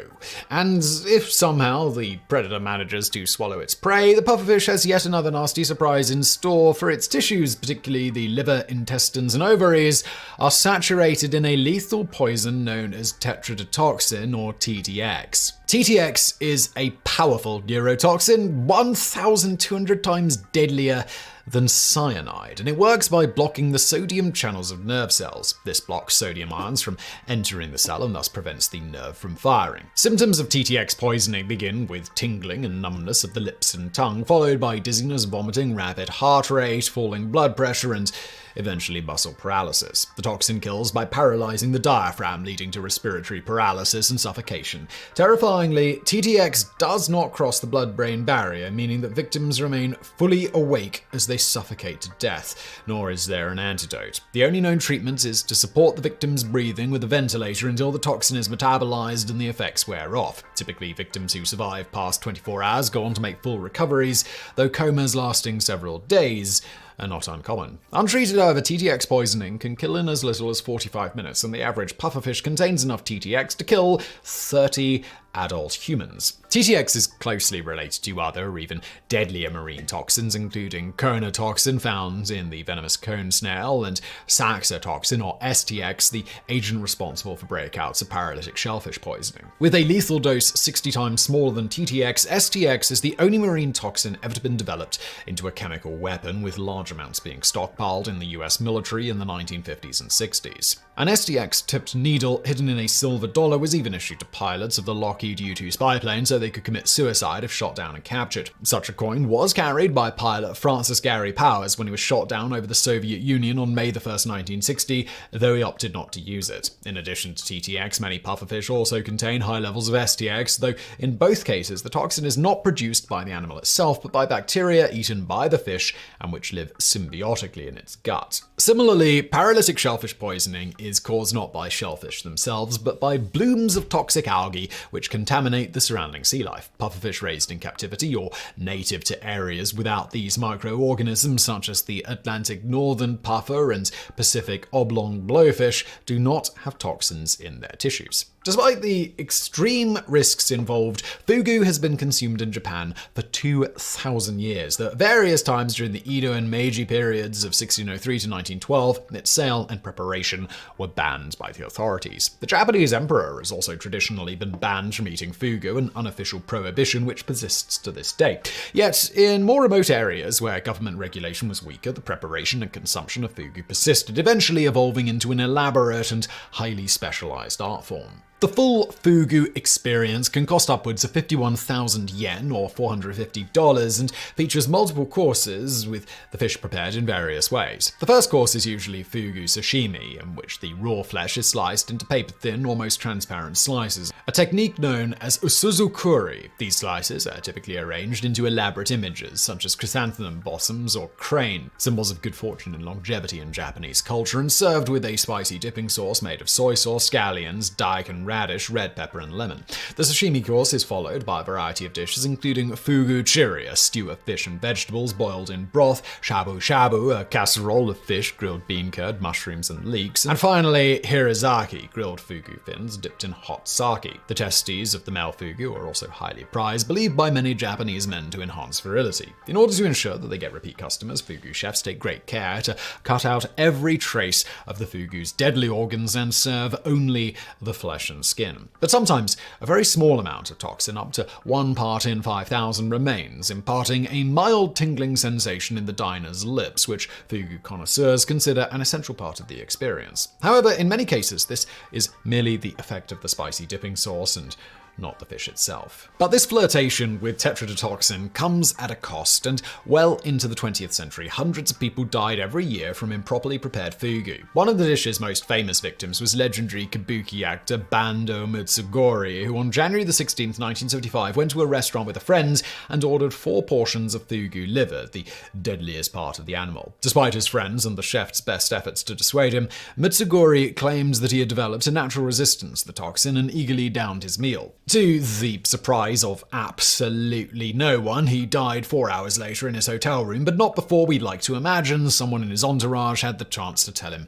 And if somehow the predator manages to swallow its prey, the pufferfish has yet another nasty surprise in store, for its tissues, particularly the liver, intestines, and ovaries, are saturated in a lethal poison known as tetrodotoxin, or TTX. TTX is a powerful neurotoxin, 1,200 times deadlier than cyanide, and it works by blocking the sodium channels of nerve cells. This blocks sodium ions from entering the cell and thus prevents the nerve from firing. Symptoms of TTX poisoning begin with tingling and numbness of the lips and tongue, followed by dizziness, vomiting, rapid heart rate, falling blood pressure, and eventually muscle paralysis. The toxin kills by paralyzing the diaphragm, leading to respiratory paralysis and suffocation. Terrifyingly, TTX does not cross the blood-brain barrier, meaning that victims remain fully awake as they suffocate to death, nor is there an antidote. The only known treatment is to support the victim's breathing with a ventilator until the toxin is metabolized and the effects wear off. Typically, victims who survive past 24 hours go on to make full recoveries, though comas lasting several days are not uncommon. Untreated, however, TTX poisoning can kill in as little as 45 minutes, and the average pufferfish contains enough TTX to kill 30 adult humans. TTX is closely related to other, even deadlier marine toxins, including conotoxin found in the venomous cone snail and saxitoxin, or STX, the agent responsible for breakouts of paralytic shellfish poisoning. With a lethal dose 60 times smaller than TTX, STX is the only marine toxin ever to been developed into a chemical weapon, with large amounts being stockpiled in the US military in the 1950s and 60s. An STX-tipped needle hidden in a silver dollar was even issued to pilots of the Lockheed U-2 spy plane so they could commit suicide if shot down and captured. Such a coin was carried by pilot Francis Gary Powers when he was shot down over the Soviet Union on May 1st, 1960, though he opted not to use it. In addition to TTX, many pufferfish also contain high levels of STX, though in both cases the toxin is not produced by the animal itself, but by bacteria eaten by the fish and which live symbiotically in its gut. Similarly, paralytic shellfish poisoning is caused not by shellfish themselves, but by blooms of toxic algae which contaminate the surrounding sea life. Pufferfish raised in captivity or native to areas without these microorganisms, such as the Atlantic northern puffer and Pacific oblong blowfish, do not have toxins in their tissues. Despite the extreme risks involved, fugu has been consumed in Japan for 2,000 years, though at various times during the Edo and Meiji periods of 1603 to 1912, its sale and preparation were banned by the authorities. The Japanese emperor has also traditionally been banned from eating fugu, an unofficial prohibition which persists to this day. Yet, in more remote areas where government regulation was weaker, the preparation and consumption of fugu persisted, eventually evolving into an elaborate and highly specialized art form. The full fugu experience can cost upwards of 51,000 yen or $450 and features multiple courses with the fish prepared in various ways. The first course is usually fugu sashimi, in which the raw flesh is sliced into paper-thin, almost transparent slices, a technique known as usuzukuri. These slices are typically arranged into elaborate images, such as chrysanthemum blossoms or crane, symbols of good fortune and longevity in Japanese culture, and served with a spicy dipping sauce made of soy sauce, scallions, daikon radish, red pepper, and lemon. The sashimi course is followed by a variety of dishes, including fugu chiri, a stew of fish and vegetables boiled in broth, shabu shabu, a casserole of fish, grilled bean curd, mushrooms, and leeks, and finally hirazaki, grilled fugu fins dipped in hot sake. The testes of the male fugu are also highly prized, believed by many Japanese men to enhance virility. In order to ensure that they get repeat customers, fugu chefs take great care to cut out every trace of the fugu's deadly organs and serve only the flesh and skin. But sometimes a very small amount of toxin, up to 1 part in 5,000, remains, imparting a mild tingling sensation in the diner's lips, which fugu connoisseurs consider an essential part of the experience. However, in many cases, this is merely the effect of the spicy dipping sauce and not the fish itself. But this flirtation with tetrodotoxin comes at a cost, and well into the 20th century, hundreds of people died every year from improperly prepared fugu. One of the dish's most famous victims was legendary kabuki actor Bando Mutsugori, who on January 16, 1975, went to a restaurant with a friend and ordered 4 portions of fugu liver, the deadliest part of the animal. Despite his friends and the chef's best efforts to dissuade him, Mutsugori claims that he had developed a natural resistance to the toxin and eagerly downed his meal. To the surprise of absolutely no one, he died 4 hours later in his hotel room, but not before we'd like to imagine someone in his entourage had the chance to tell him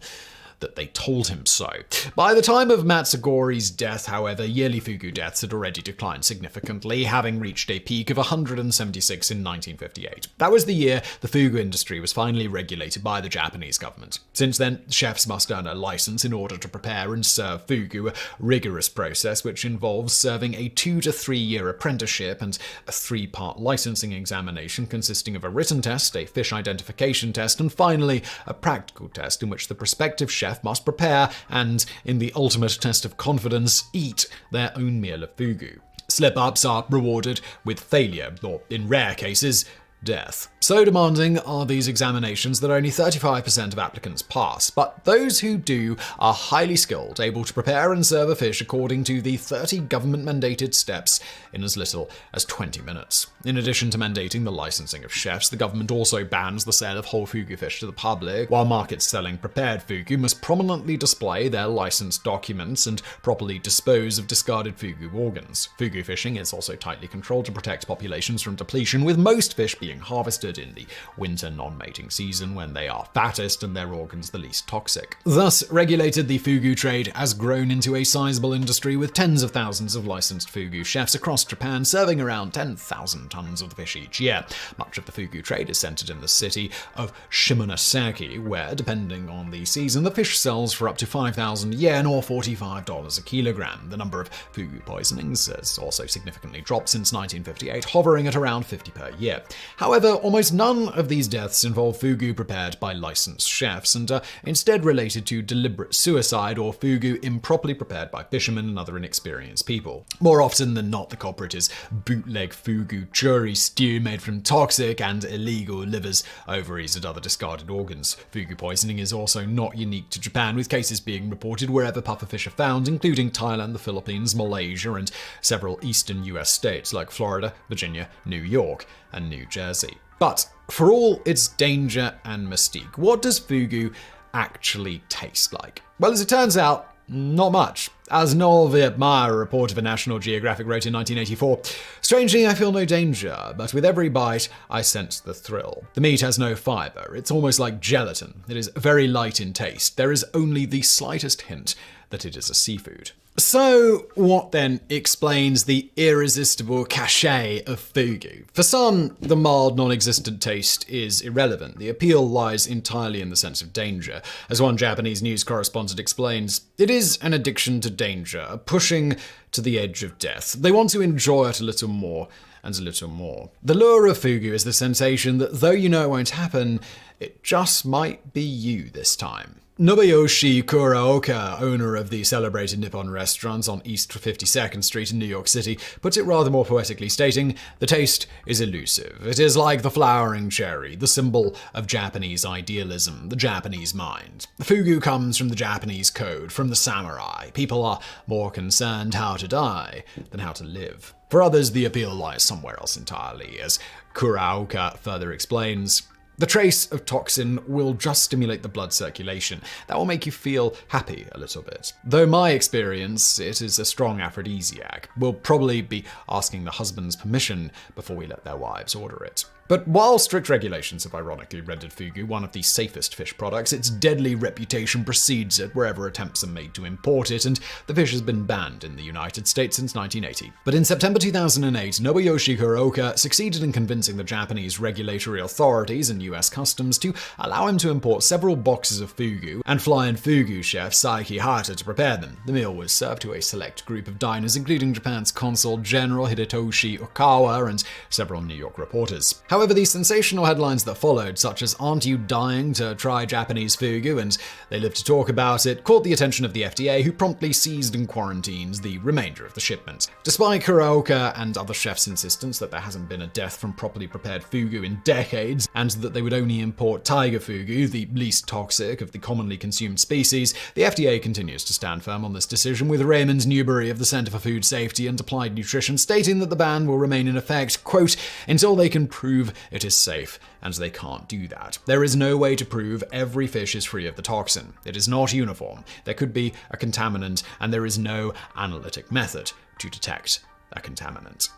that they told him so. By the time of Matsugori's death, however, yearly fugu deaths had already declined significantly, having reached a peak of 176 in 1958. That was the year the fugu industry was finally regulated by the Japanese government. Since then, chefs must earn a license in order to prepare and serve fugu, a rigorous process which involves serving a 2 to 3 year apprenticeship and a 3-part licensing examination consisting of a written test, a fish identification test, and finally a practical test in which the prospective chef must prepare and, in the ultimate test of confidence, eat their own meal of fugu. Slip-ups are rewarded with failure, or in rare cases, death. So demanding are these examinations that only 35% of applicants pass, but those who do are highly skilled, able to prepare and serve a fish according to the 30 government-mandated steps in as little as 20 minutes. In addition to mandating the licensing of chefs, the government also bans the sale of whole fugu fish to the public, while markets selling prepared fugu must prominently display their licensed documents and properly dispose of discarded fugu organs. Fugu fishing is also tightly controlled to protect populations from depletion, with most fish being harvested in the winter non-mating season when they are fattest and their organs the least toxic. Thus, regulated the fugu trade has grown into a sizable industry with tens of thousands of licensed fugu chefs across Japan serving around 10,000 tons of the fish each year. Much of the fugu trade is centered in the city of Shimonoseki, where, depending on the season, the fish sells for up to 5,000 yen or $45 a kilogram. The number of fugu poisonings has also significantly dropped since 1958, hovering at around 50 per year. However, almost none of these deaths involve fugu prepared by licensed chefs and are instead related to deliberate suicide or fugu improperly prepared by fishermen and other inexperienced people. More often than not, the culprit is bootleg fugu churi stew made from toxic and illegal livers, ovaries, and other discarded organs. Fugu poisoning is also not unique to Japan, with cases being reported wherever pufferfish are found, including Thailand, the Philippines, Malaysia, and several eastern US states like Florida, Virginia, New York, and New Jersey. But for all its danger and mystique, what does fugu actually taste like? Well, as it turns out, not much. As Noel Vietmeier, a reporter for National Geographic, wrote in 1984, "Strangely, I feel no danger, but with every bite, I sense the thrill. The meat has no fiber. It's almost like gelatin. It is very light in taste. There is only the slightest hint that it is a seafood." So, what then explains the irresistible cachet of fugu? For some, the mild, non-existent taste is irrelevant. The appeal lies entirely in the sense of danger. As one Japanese news correspondent explains, it is an addiction to danger, a pushing to the edge of death. They want to enjoy it a little more and a little more. The lure of fugu is the sensation that though you know it won't happen, it just might be you this time. Nobuyoshi Kuraoka, owner of the celebrated Nippon restaurant on East 52nd Street in New York City, puts it rather more poetically, stating, "The taste is elusive. It is like the flowering cherry, the symbol of Japanese idealism, the Japanese mind. Fugu comes from the Japanese code, from the samurai. People are more concerned how to die than how to live." For others, the appeal lies somewhere else entirely, as Kuraoka further explains. The trace of toxin will just stimulate the blood circulation. That will make you feel happy a little bit. Though my experience, it is a strong aphrodisiac. We'll probably be asking the husband's permission before we let their wives order it. But while strict regulations have ironically rendered fugu one of the safest fish products, its deadly reputation precedes it wherever attempts are made to import it, and the fish has been banned in the United States since 1980. But in September 2008, Nobuyoshi Kuraoka succeeded in convincing the Japanese regulatory authorities and US Customs to allow him to import several boxes of fugu and fly in fugu chef Saiki Hata to prepare them. The meal was served to a select group of diners, including Japan's Consul General Hidetoshi Okawa and several New York reporters. However, the sensational headlines that followed, such as "Aren't you dying to try Japanese fugu?" and "They live to talk about it," caught the attention of the FDA, who promptly seized and quarantined the remainder of the shipment. Despite Kuraoka and other chefs' insistence that there hasn't been a death from properly prepared fugu in decades, and that they would only import tiger fugu, the least toxic of the commonly consumed species, the FDA continues to stand firm on this decision, with Raymond Newberry of the Center for Food Safety and Applied Nutrition stating that the ban will remain in effect, quote, "until they can prove it is safe," and they can't do that. "There is no way to prove every fish is free of the toxin. It is not uniform. There could be a contaminant, and there is no analytic method to detect a contaminant."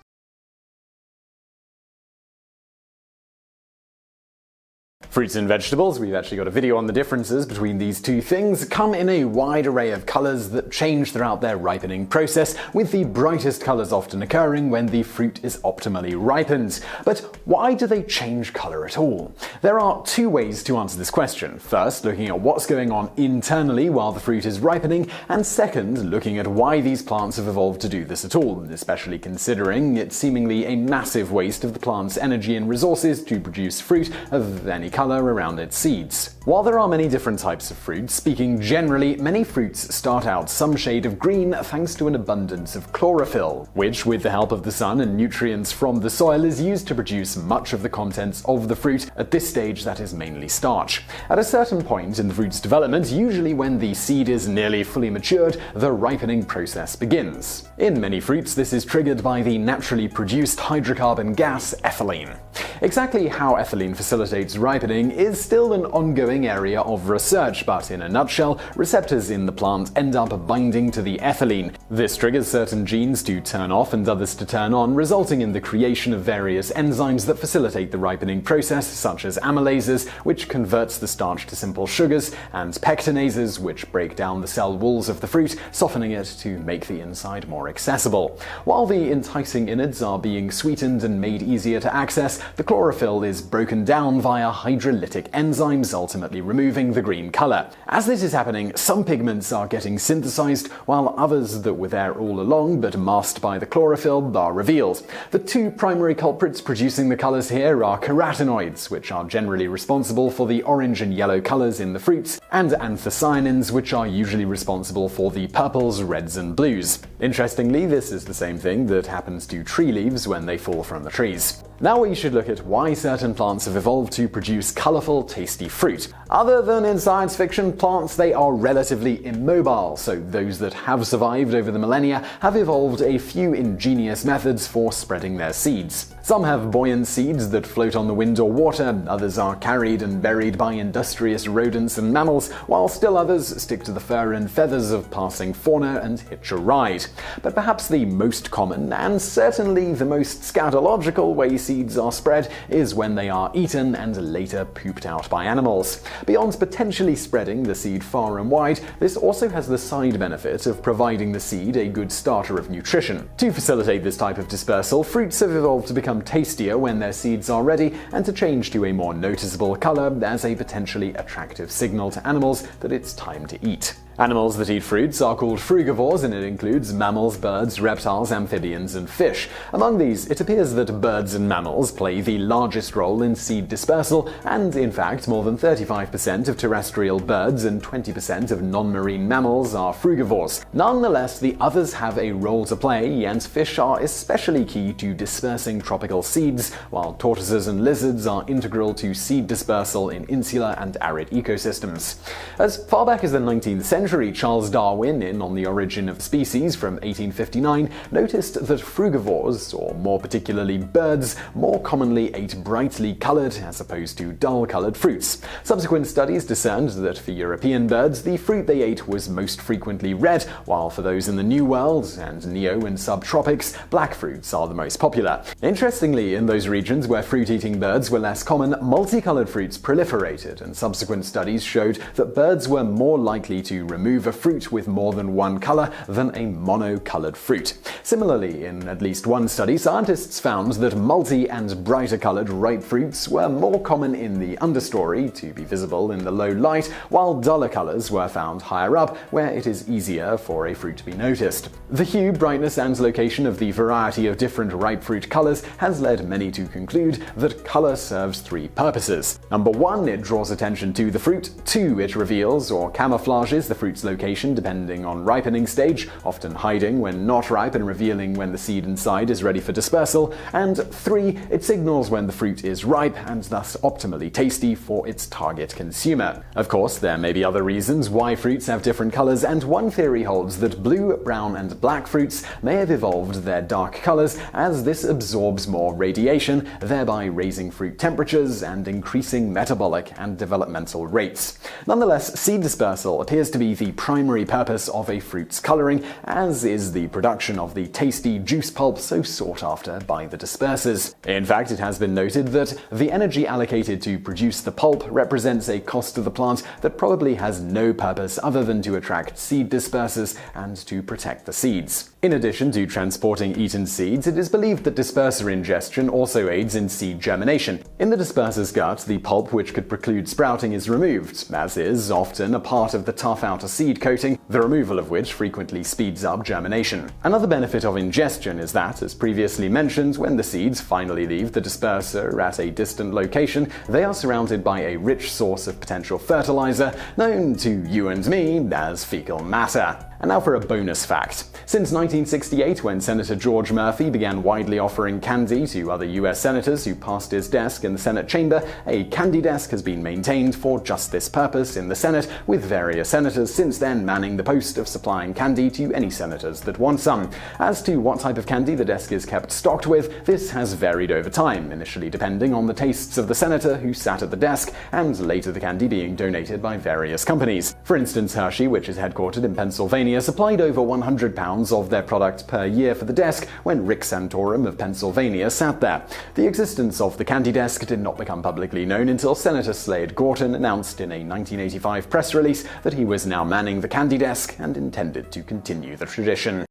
Fruits and vegetables, we've actually got a video on the differences between these two things, come in a wide array of colors that change throughout their ripening process, with the brightest colors often occurring when the fruit is optimally ripened. But why do they change color at all? There are two ways to answer this question. First, looking at what's going on internally while the fruit is ripening, and second, looking at why these plants have evolved to do this at all, especially considering it's seemingly a massive waste of the plant's energy and resources to produce fruit of any color around its seeds. While there are many different types of fruit, speaking generally, many fruits start out some shade of green thanks to an abundance of chlorophyll, which, with the help of the sun and nutrients from the soil, is used to produce much of the contents of the fruit. At this stage, that is mainly starch. At a certain point in the fruit's development, usually when the seed is nearly fully matured, the ripening process begins. In many fruits, this is triggered by the naturally produced hydrocarbon gas ethylene. Exactly how ethylene facilitates ripening is still an ongoing area of research, but in a nutshell, receptors in the plant end up binding to the ethylene. This triggers certain genes to turn off and others to turn on, resulting in the creation of various enzymes that facilitate the ripening process, such as amylases, which converts the starch to simple sugars, and pectinases, which break down the cell walls of the fruit, softening it to make the inside more accessible. While the enticing innards are being sweetened and made easier to access, the chlorophyll is broken down via hydrolytic enzymes, ultimately removing the green color. As this is happening, some pigments are getting synthesized, while others that were there all along but masked by the chlorophyll are revealed. The two primary culprits producing the colors here are carotenoids, which are generally responsible for the orange and yellow colors in the fruits, and anthocyanins, which are usually responsible for the purples, reds, and blues. Interestingly, this is the same thing that happens to tree leaves when they fall from the trees. Now we should look at why certain plants have evolved to produce colorful, tasty fruit. Other than in science fiction, plants, they are relatively immobile, so those that have survived over the millennia have evolved a few ingenious methods for spreading their seeds. Some have buoyant seeds that float on the wind or water, others are carried and buried by industrious rodents and mammals, while still others stick to the fur and feathers of passing fauna and hitch a ride. But perhaps the most common, and certainly the most scatological way seeds are spread is when they are eaten and later pooped out by animals. Beyond potentially spreading the seed far and wide, this also has the side benefit of providing the seed a good starter of nutrition. To facilitate this type of dispersal, fruits have evolved to become tastier when their seeds are ready and to change to a more noticeable color as a potentially attractive signal to animals that it's time to eat. Animals that eat fruits are called frugivores, and it includes mammals, birds, reptiles, amphibians, and fish. Among these, it appears that birds and mammals play the largest role in seed dispersal, and in fact, more than 35% of terrestrial birds and 20% of non-marine mammals are frugivores. Nonetheless, the others have a role to play, and fish are especially key to dispersing tropical seeds, while tortoises and lizards are integral to seed dispersal in insular and arid ecosystems. As far back as the 19th century, Charles Darwin, in On the Origin of Species from 1859, noticed that frugivores, or more particularly birds, more commonly ate brightly coloured as opposed to dull-coloured fruits. Subsequent studies discerned that for European birds, the fruit they ate was most frequently red, while for those in the New World and Neo and subtropics, black fruits are the most popular. Interestingly, in those regions where fruit-eating birds were less common, multicoloured fruits proliferated, and subsequent studies showed that birds were more likely to remove a fruit with more than one colour than a monocolored fruit. Similarly, in at least one study, scientists found that multi- and brighter coloured ripe fruits were more common in the understory, to be visible in the low light, while duller colours were found higher up, where it is easier for a fruit to be noticed. The hue, brightness, and location of the variety of different ripe fruit colours has led many to conclude that colour serves three purposes. Number 1, it draws attention to the fruit. 2, it reveals or camouflages the fruit's location depending on ripening stage, often hiding when not ripe and revealing when the seed inside is ready for dispersal. And 3, it signals when the fruit is ripe and thus optimally tasty for its target consumer. Of course, there may be other reasons why fruits have different colors, and one theory holds that blue, brown, and black fruits may have evolved their dark colors as this absorbs more radiation, thereby raising fruit temperatures and increasing metabolic and developmental rates. Nonetheless, seed dispersal appears to be the primary purpose of a fruit's coloring, as is the production of the tasty juice pulp so sought after by the dispersers. In fact, it has been noted that the energy allocated to produce the pulp represents a cost to the plant that probably has no purpose other than to attract seed dispersers and to protect the seeds. In addition to transporting eaten seeds, it is believed that disperser ingestion also aids in seed germination. In the disperser's gut, the pulp which could preclude sprouting is removed, as is often a part of the tough outer seed coating, the removal of which frequently speeds up germination. Another benefit of ingestion is that, as previously mentioned, when the seeds finally leave the disperser at a distant location, they are surrounded by a rich source of potential fertilizer, known to you and me as fecal matter. And now for a bonus fact. Since 1968, when Senator George Murphy began widely offering candy to other US senators who passed his desk in the Senate chamber, a candy desk has been maintained for just this purpose in the Senate, with various senators since then manning the post of supplying candy to any senators that want some. As to what type of candy the desk is kept stocked with, this has varied over time, initially depending on the tastes of the senator who sat at the desk, and later the candy being donated by various companies. For instance, Hershey, which is headquartered in Pennsylvania, supplied over 100 pounds of their product per year for the desk when Rick Santorum of Pennsylvania sat there. The existence of the candy desk did not become publicly known until Senator Slade Gorton announced in a 1985 press release that he was now manning the candy desk and intended to continue the tradition.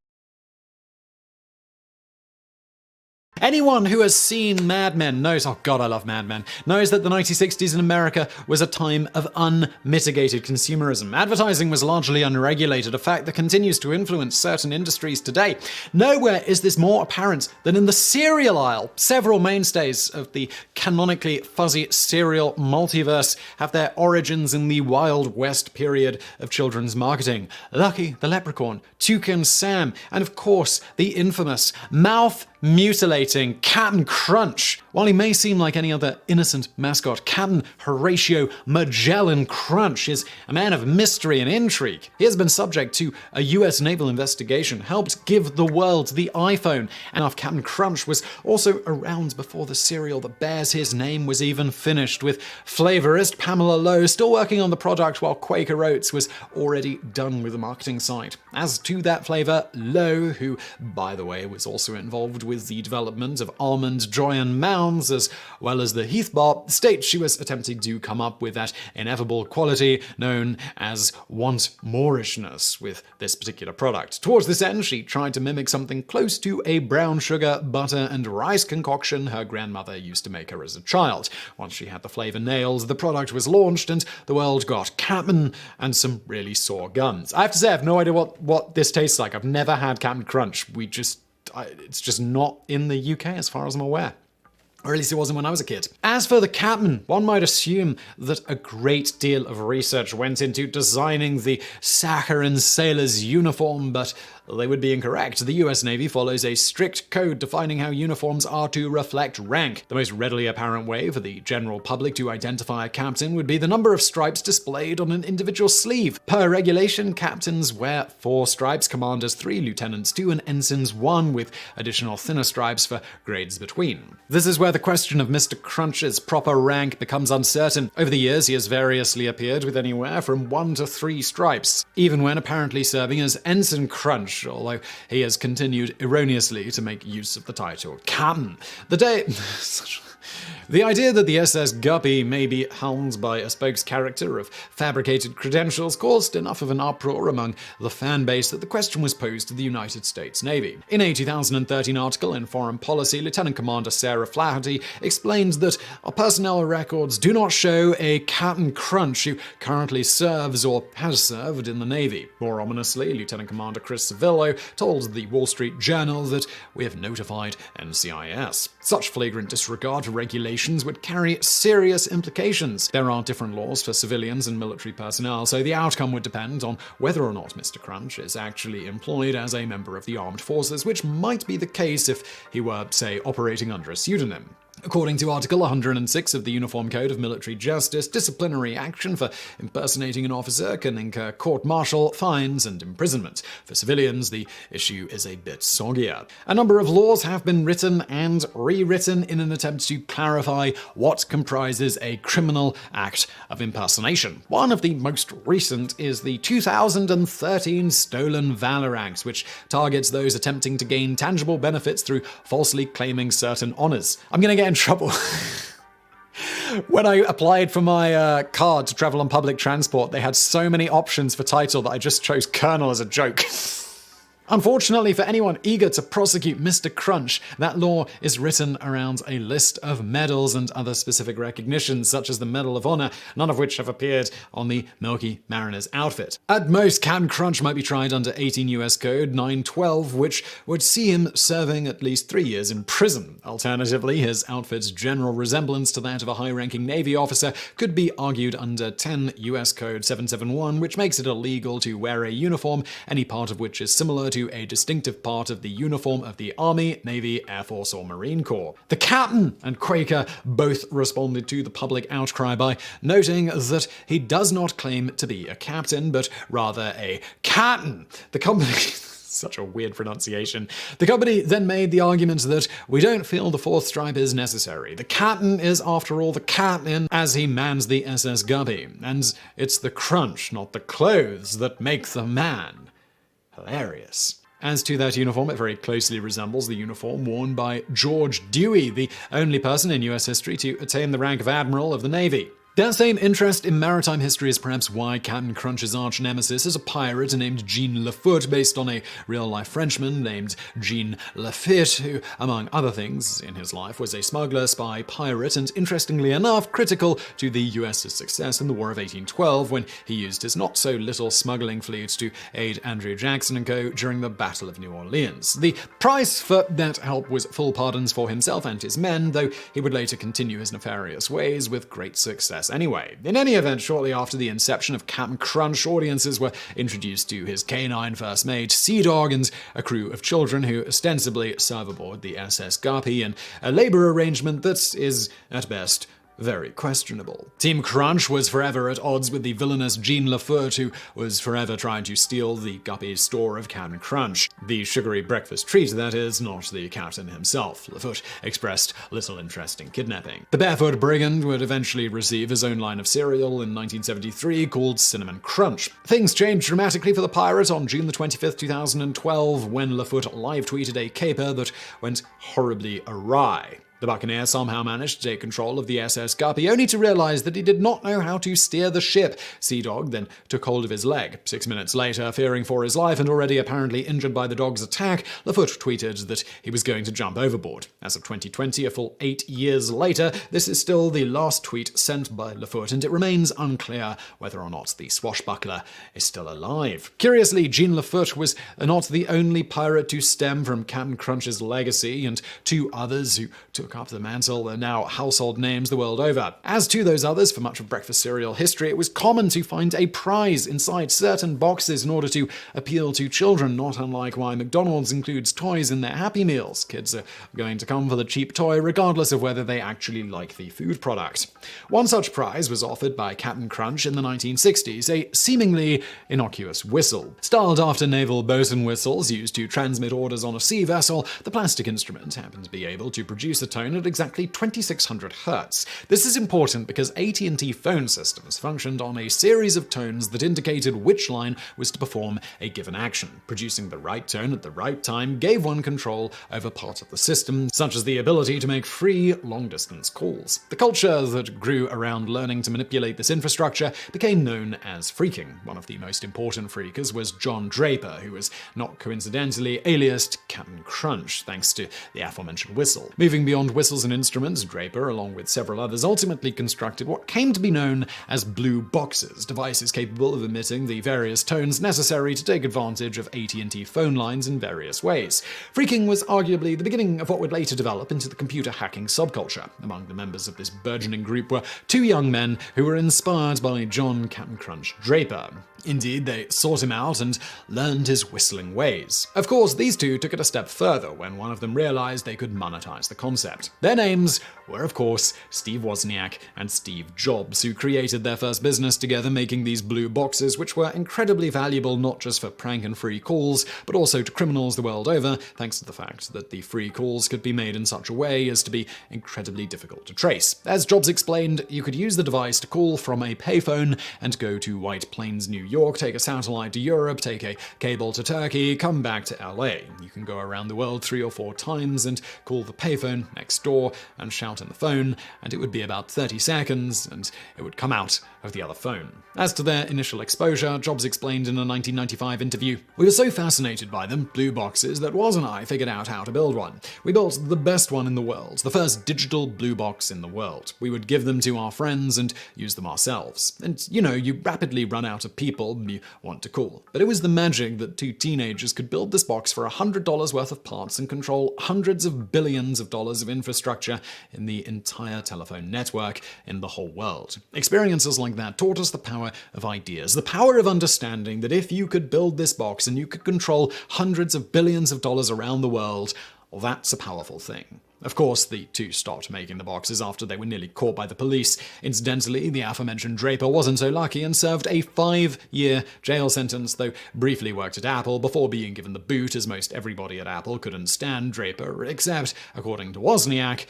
Anyone who has seen Mad Men knows, oh god, I love Mad Men, knows that the 1960s in America was a time of unmitigated consumerism. Advertising was largely unregulated, a fact that continues to influence certain industries today. Nowhere is this more apparent than in the cereal aisle. Several mainstays of the canonically fuzzy cereal multiverse have their origins in the Wild West period of children's marketing. Lucky the Leprechaun, Toucan Sam, and of course the infamous mouth-mutilating Captain Crunch. While he may seem like any other innocent mascot, Captain Horatio Magellan Crunch is a man of mystery and intrigue. He has been subject to a US naval investigation, helped give the world the iPhone, and Captain Crunch was also around before the cereal that bears his name was even finished, with flavorist Pamela Lowe still working on the product while Quaker Oats was already done with the marketing side. As to that flavor, Lowe, who, by the way, was also involved with with the development of almond joy and mounds, as well as the Heath bar, states she was attempting to come up with that ineffable quality known as want-moreishness with this particular product. Towards this end, she tried to mimic something close to a brown sugar, butter, and rice concoction her grandmother used to make her as a child. Once she had the flavor nailed, the product was launched and the world got Cap'n and some really sore guns. I have to say, I have no idea what this tastes like. I've never had Cap'n Crunch. It's just not in the UK as far as I'm aware. Or at least it wasn't when I was a kid. As for the Cap'n, one might assume that a great deal of research went into designing the saccharine sailor's uniform, but they would be incorrect. The US Navy follows a strict code defining how uniforms are to reflect rank. The most readily apparent way for the general public to identify a captain would be the number of stripes displayed on an individual sleeve. Per regulation, captains wear 4 stripes, commanders 3, lieutenants 2, and ensigns 1, with additional thinner stripes for grades between. This is where the question of Mr. Crunch's proper rank becomes uncertain. Over the years, he has variously appeared with anywhere from 1 to 3 stripes, even when apparently serving as Ensign Crunch, although he has continued erroneously to make use of the title Captain. The idea that the SS Guppy may be helmed by a spokes-character of fabricated credentials caused enough of an uproar among the fan base that the question was posed to the United States Navy. In a 2013 article in Foreign Policy, Lieutenant Commander Sarah Flaherty explained that our personnel records do not show a Captain Crunch who currently serves or has served in the Navy. More ominously, Lieutenant Commander Chris Savillo told the Wall Street Journal that we have notified NCIS. Such flagrant disregard for regulations would carry serious implications. There are different laws for civilians and military personnel, so the outcome would depend on whether or not Mr. Crunch is actually employed as a member of the armed forces, which might be the case if he were, say, operating under a pseudonym. According to Article 106 of the Uniform Code of Military Justice, disciplinary action for impersonating an officer can incur court-martial, fines, and imprisonment. For civilians, the issue is a bit soggier. A number of laws have been written and rewritten in an attempt to clarify what comprises a criminal act of impersonation. One of the most recent is the 2013 Stolen Valor Act, which targets those attempting to gain tangible benefits through falsely claiming certain honors. I'm going to get in trouble. When I applied for my card to travel on public transport, they had so many options for title that I just chose Colonel as a joke. Unfortunately for anyone eager to prosecute Mr. Crunch, that law is written around a list of medals and other specific recognitions, such as the Medal of Honor, none of which have appeared on the Milky Mariner's outfit. At most, Captain Crunch might be tried under 18 US Code 912, which would see him serving at least 3 years in prison. Alternatively, his outfit's general resemblance to that of a high-ranking Navy officer could be argued under 10 US Code 771, which makes it illegal to wear a uniform, any part of which is similar to a distinctive part of the uniform of the Army, Navy, Air Force, or Marine Corps. The Captain and Quaker both responded to the public outcry by noting that he does not claim to be a captain, but rather a captain. The company... Such a weird pronunciation. The company then made the argument that we don't feel the 4th stripe is necessary. The captain is, after all, the captain as he mans the SS Guppy. And it's the crunch, not the clothes, that make the man. Hilarious. As to that uniform, it very closely resembles the uniform worn by George Dewey, the only person in US history to attain the rank of Admiral of the Navy. That same interest in maritime history is perhaps why Captain Crunch's arch-nemesis is a pirate named Jean Lafoot, based on a real-life Frenchman named Jean Lafitte, who, among other things in his life, was a smuggler, spy, pirate, and interestingly enough, critical to the US's success in the War of 1812, when he used his not-so-little smuggling fleet to aid Andrew Jackson and co. during the Battle of New Orleans. The price for that help was full pardons for himself and his men, though he would later continue his nefarious ways with great success anyway. In any event, shortly after the inception of Captain Crunch, audiences were introduced to his canine first mate, Sea Dog, and a crew of children who ostensibly serve aboard the SS Guppy in a labor arrangement that is, at best, very questionable. Team Crunch was forever at odds with the villainous Jean Laferte, who was forever trying to steal the Guppy's store of Cap'n Crunch. The sugary breakfast treat, that is, not the captain himself. Laferte expressed little interest in kidnapping. The Barefoot Brigand would eventually receive his own line of cereal in 1973 called Cinnamon Crunch. Things changed dramatically for the pirate on June 25, 2012, when Laferte live-tweeted a caper that went horribly awry. The Buccaneer somehow managed to take control of the SS Guppy, only to realize that he did not know how to steer the ship. Sea Dog then took hold of his leg. 6 minutes later, fearing for his life and already apparently injured by the dog's attack, Laferte tweeted that he was going to jump overboard. As of 2020, a full 8 years later, this is still the last tweet sent by Laferte, and it remains unclear whether or not the swashbuckler is still alive. Curiously, Jean Laferte was not the only pirate to stem from Cap'n Crunch's legacy, and two others who took up the mantle are now household names the world over. As to those others, for much of breakfast cereal history, it was common to find a prize inside certain boxes in order to appeal to children, not unlike why McDonald's includes toys in their Happy Meals. Kids are going to come for the cheap toy regardless of whether they actually like the food product. One such prize was offered by Cap'n Crunch in the 1960s, a seemingly innocuous whistle. Styled after naval bosun whistles used to transmit orders on a sea vessel, the plastic instrument happened to be able to produce a tone at exactly 2600 Hz. This is important because AT&T phone systems functioned on a series of tones that indicated which line was to perform a given action. Producing the right tone at the right time gave one control over part of the system, such as the ability to make free long-distance calls. The culture that grew around learning to manipulate this infrastructure became known as phreaking. One of the most important phreakers was John Draper, who was not coincidentally aliased Cap'n Crunch, thanks to the aforementioned whistle. Moving beyond whistles and instruments, Draper, along with several others, ultimately constructed what came to be known as blue boxes, devices capable of emitting the various tones necessary to take advantage of AT&T phone lines in various ways. Phreaking was arguably the beginning of what would later develop into the computer hacking subculture. Among the members of this burgeoning group were two young men who were inspired by John Cap'n Crunch Draper. Indeed, they sought him out and learned his whistling ways. Of course, these two took it a step further when one of them realized they could monetize the concept. Their names were, of course, Steve Wozniak and Steve Jobs, who created their first business together making these blue boxes, which were incredibly valuable not just for prank and free calls, but also to criminals the world over, thanks to the fact that the free calls could be made in such a way as to be incredibly difficult to trace. As Jobs explained, you could use the device to call from a payphone and go to White Plains, New York, take a satellite to Europe, take a cable to Turkey, come back to LA. You can go around the world 3 or 4 times and call the payphone next door and shout in the phone, and it would be about 30 seconds, and it would come out of the other phone. As to their initial exposure, Jobs explained in a 1995 interview, "We were so fascinated by them, blue boxes, that Woz and I figured out how to build one. We built the best one in the world, the first digital blue box in the world. We would give them to our friends and use them ourselves. And, you rapidly run out of people you want to call. But it was the magic that two teenagers could build this box for $100 worth of parts and control hundreds of billions of dollars of infrastructure in the entire telephone network in the whole world. Experiences like that taught us the power of ideas, the power of understanding that if you could build this box and you could control hundreds of billions of dollars around the world, well, that's a powerful thing." Of course, the two stopped making the boxes after they were nearly caught by the police. Incidentally, the aforementioned Draper wasn't so lucky and served a 5-year jail sentence, though briefly worked at Apple before being given the boot, as most everybody at Apple couldn't stand Draper, except, according to Wozniak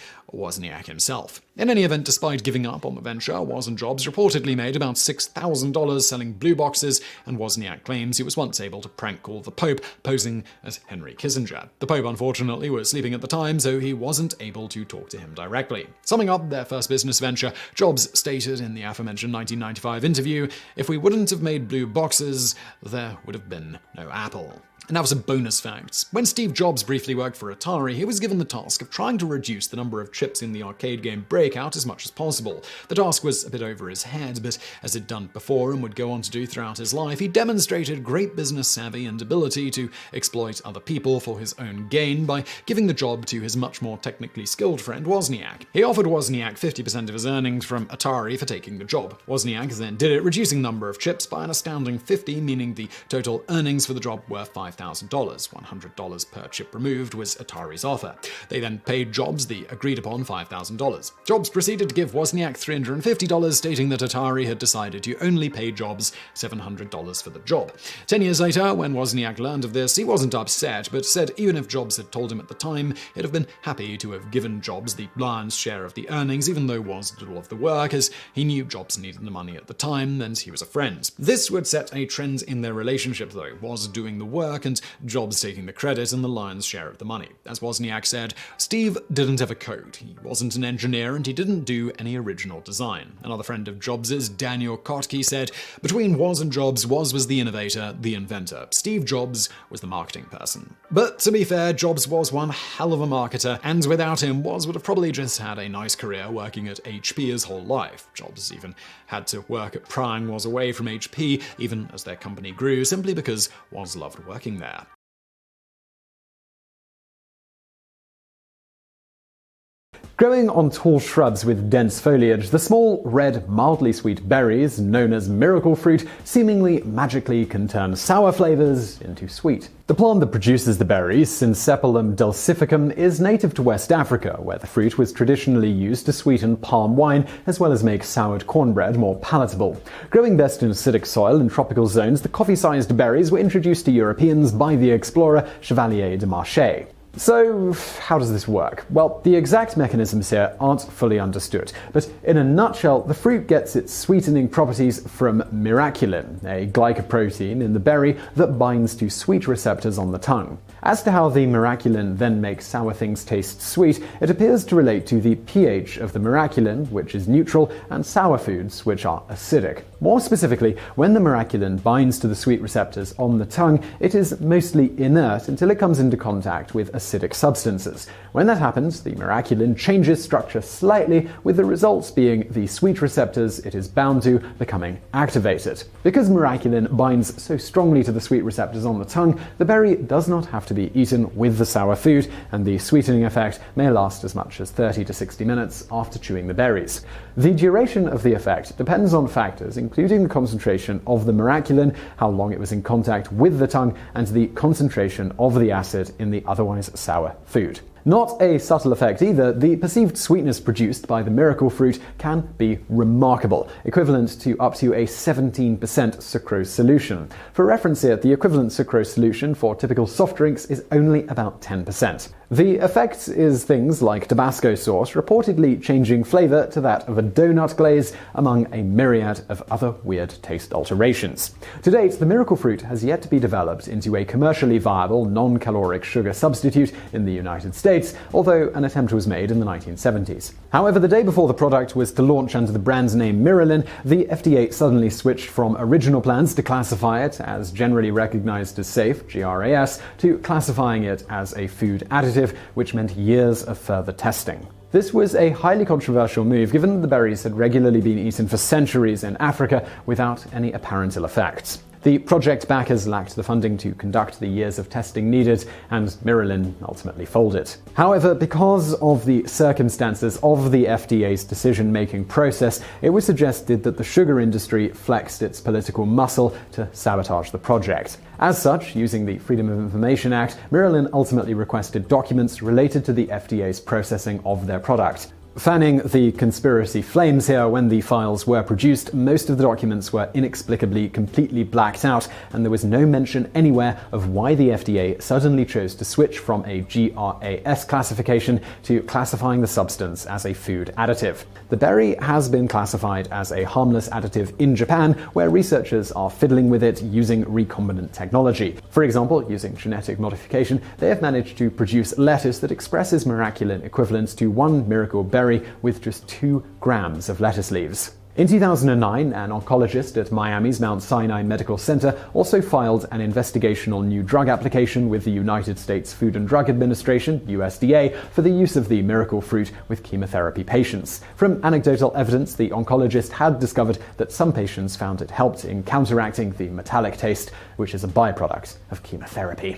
himself. In any event, despite giving up on the venture, Woz and Jobs reportedly made about $6,000 selling blue boxes, and Wozniak claims he was once able to prank call the Pope, posing as Henry Kissinger. The Pope, unfortunately, was sleeping at the time, so he wasn't able to talk to him directly. Summing up their first business venture, Jobs stated in the aforementioned 1995 interview, "If we wouldn't have made blue boxes, there would have been no Apple." And that was a bonus fact. When Steve Jobs briefly worked for Atari, he was given the task of trying to reduce the number of chips in the arcade game Breakout as much as possible. The task was a bit over his head, but as he'd done before and would go on to do throughout his life, he demonstrated great business savvy and ability to exploit other people for his own gain by giving the job to his much more technically skilled friend Wozniak. He offered Wozniak 50% of his earnings from Atari for taking the job. Wozniak then did it, reducing the number of chips by an astounding 50, meaning the total earnings for the job were $500. $5,000. $100 per chip removed was Atari's offer. They then paid Jobs the agreed-upon $5,000. Jobs proceeded to give Wozniak $350, stating that Atari had decided to only pay Jobs $700 for the job. 10 years later, when Wozniak learned of this, he wasn't upset, but said even if Jobs had told him at the time, he'd have been happy to have given Jobs the lion's share of the earnings, even though Woz did all of the work, as he knew Jobs needed the money at the time, and he was a friend. This would set a trend in their relationship, though, Woz doing the work and Jobs taking the credit and the lion's share of the money. As Wozniak said, Steve didn't have a code, he wasn't an engineer, and he didn't do any original design. Another friend of Jobs's, Daniel Kotke, said, between Woz and Jobs, Woz was the innovator, the inventor. Steve Jobs was the marketing person. But to be fair, Jobs was one hell of a marketer, and without him, Woz would have probably just had a nice career working at HP his whole life. Jobs even had to work at prying Woz away from HP, even as their company grew, simply because Woz loved working there. Growing on tall shrubs with dense foliage, the small, red, mildly sweet berries, known as miracle fruit, seemingly magically can turn sour flavors into sweet. The plant that produces the berries, Syncephalum dulcificum, is native to West Africa, where the fruit was traditionally used to sweeten palm wine as well as make soured cornbread more palatable. Growing best in acidic soil in tropical zones, the coffee-sized berries were introduced to Europeans by the explorer Chevalier de Marchais. So, how does this work? Well, the exact mechanisms here aren't fully understood, but in a nutshell, the fruit gets its sweetening properties from miraculin, a glycoprotein in the berry that binds to sweet receptors on the tongue. As to how the miraculin then makes sour things taste sweet, it appears to relate to the pH of the miraculin, which is neutral, and sour foods, which are acidic. More specifically, when the miraculin binds to the sweet receptors on the tongue, it is mostly inert until it comes into contact with acidic substances. When that happens, the miraculin changes structure slightly, with the results being the sweet receptors it is bound to becoming activated. Because miraculin binds so strongly to the sweet receptors on the tongue, the berry does not have to be eaten with the sour food, and the sweetening effect may last as much as 30 to 60 minutes after chewing the berries. The duration of the effect depends on factors including the concentration of the miraculin, how long it was in contact with the tongue, and the concentration of the acid in the otherwise sour food. Not a subtle effect either, the perceived sweetness produced by the miracle fruit can be remarkable, equivalent to up to a 17% sucrose solution. For reference here, the equivalent sucrose solution for typical soft drinks is only about 10%. The effect is things like Tabasco sauce reportedly changing flavor to that of a donut glaze, among a myriad of other weird taste alterations. To date, the miracle fruit has yet to be developed into a commercially viable non-caloric sugar substitute in the United States, although an attempt was made in the 1970s. However, the day before the product was to launch under the brand name Miralin, the FDA suddenly switched from original plans to classify it as generally recognized as safe, GRAS, to classifying it as a food additive, which meant years of further testing. This was a highly controversial move, given that the berries had regularly been eaten for centuries in Africa without any apparent ill effects. The project backers lacked the funding to conduct the years of testing needed, and Miralin ultimately folded. However, because of the circumstances of the FDA's decision-making process, it was suggested that the sugar industry flexed its political muscle to sabotage the project. As such, using the Freedom of Information Act, Miralin ultimately requested documents related to the FDA's processing of their product. Fanning the conspiracy flames here, when the files were produced, most of the documents were inexplicably completely blacked out, and there was no mention anywhere of why the FDA suddenly chose to switch from a GRAS classification to classifying the substance as a food additive. The berry has been classified as a harmless additive in Japan, where researchers are fiddling with it using recombinant technology. For example, using genetic modification, they have managed to produce lettuce that expresses miraculin equivalent to one miracle berry with just 2 grams of lettuce leaves. In 2009, an oncologist at Miami's Mount Sinai Medical Center also filed an investigational new drug application with the United States Food and Drug Administration, USDA, for the use of the miracle fruit with chemotherapy patients. From anecdotal evidence, the oncologist had discovered that some patients found it helped in counteracting the metallic taste, which is a byproduct of chemotherapy.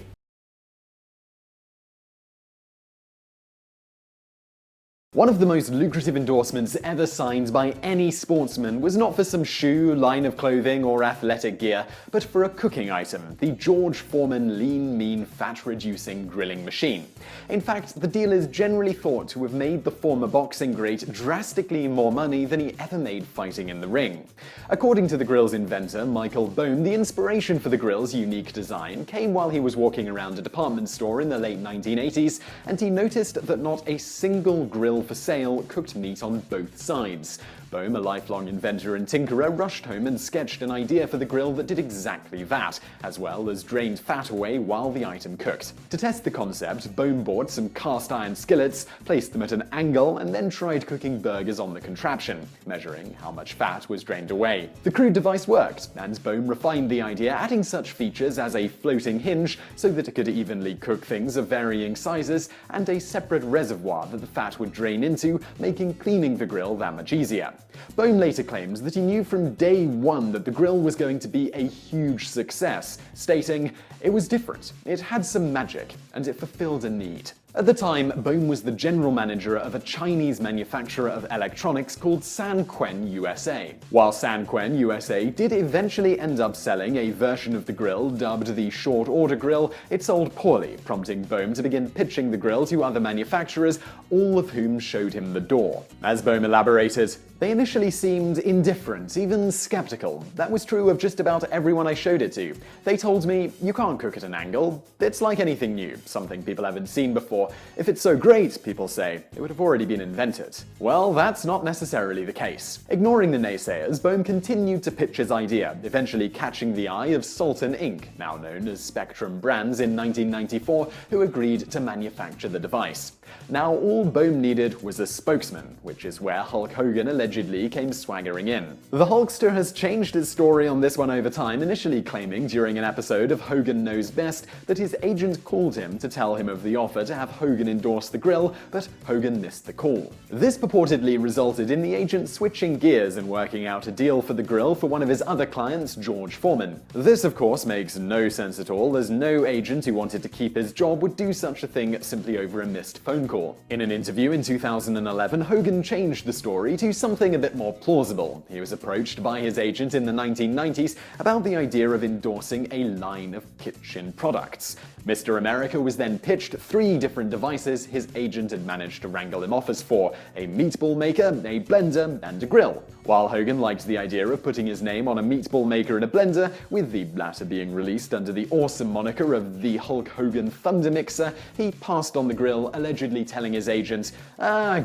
One of the most lucrative endorsements ever signed by any sportsman was not for some shoe, line of clothing, or athletic gear, but for a cooking item, the George Foreman Lean Mean Fat-Reducing Grilling Machine. In fact, the deal is generally thought to have made the former boxing great drastically more money than he ever made fighting in the ring. According to the grill's inventor, Michael Bohm, the inspiration for the grill's unique design came while he was walking around a department store in the late 1980s, and he noticed that not a single grill for sale cooked meat on both sides. Bohm, a lifelong inventor and tinkerer, rushed home and sketched an idea for the grill that did exactly that, as well as drained fat away while the item cooked. To test the concept, Bohm bought some cast iron skillets, placed them at an angle, and then tried cooking burgers on the contraption, measuring how much fat was drained away. The crude device worked, and Bohm refined the idea, adding such features as a floating hinge so that it could evenly cook things of varying sizes, and a separate reservoir that the fat would drain into, making cleaning the grill that much easier. Bohm later claims that he knew from day one that the grill was going to be a huge success, stating, "It was different, it had some magic, and it fulfilled a need." At the time, Bohm was the general manager of a Chinese manufacturer of electronics called Sanquan USA. While Sanquan USA did eventually end up selling a version of the grill dubbed the Short Order Grill, it sold poorly, prompting Bohm to begin pitching the grill to other manufacturers, all of whom showed him the door. As Bohm elaborated, "They initially seemed indifferent, even skeptical. That was true of just about everyone I showed it to. They told me, you can't cook at an angle. It's like anything new, something people haven't seen before. If it's so great, people say, it would have already been invented." Well, that's not necessarily the case. Ignoring the naysayers, Bohm continued to pitch his idea, eventually catching the eye of Sultan Inc., now known as Spectrum Brands, in 1994, who agreed to manufacture the device. Now, all Bohm needed was a spokesman, which is where Hulk Hogan allegedly came swaggering in. The Hulkster has changed his story on this one over time, initially claiming during an episode of Hogan Knows Best that his agent called him to tell him of the offer to have Hogan endorse the grill, but Hogan missed the call. This purportedly resulted in the agent switching gears and working out a deal for the grill for one of his other clients, George Foreman. This, of course, makes no sense at all, as no agent who wanted to keep his job would do such a thing simply over a missed phone call. In an interview in 2011, Hogan changed the story to something a bit more plausible. He was approached by his agent in the 1990s about the idea of endorsing a line of kitchen products. Mr. America was then pitched 3 different devices his agent had managed to wrangle him offers for: a meatball maker, a blender, and a grill. While Hogan liked the idea of putting his name on a meatball maker and a blender, with the latter being released under the awesome moniker of the Hulk Hogan Thunder Mixer, he passed on the grill, allegedly telling his agent,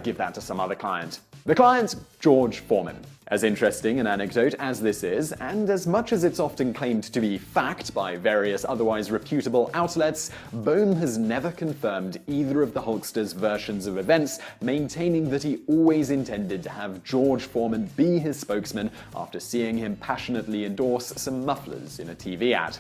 give that to some other client. The client, George Foreman. As interesting an anecdote as this is, and as much as it's often claimed to be fact by various otherwise reputable outlets, Bohm has never confirmed either of the Hulkster's versions of events, maintaining that he always intended to have George Foreman be his spokesman after seeing him passionately endorse some mufflers in a TV ad.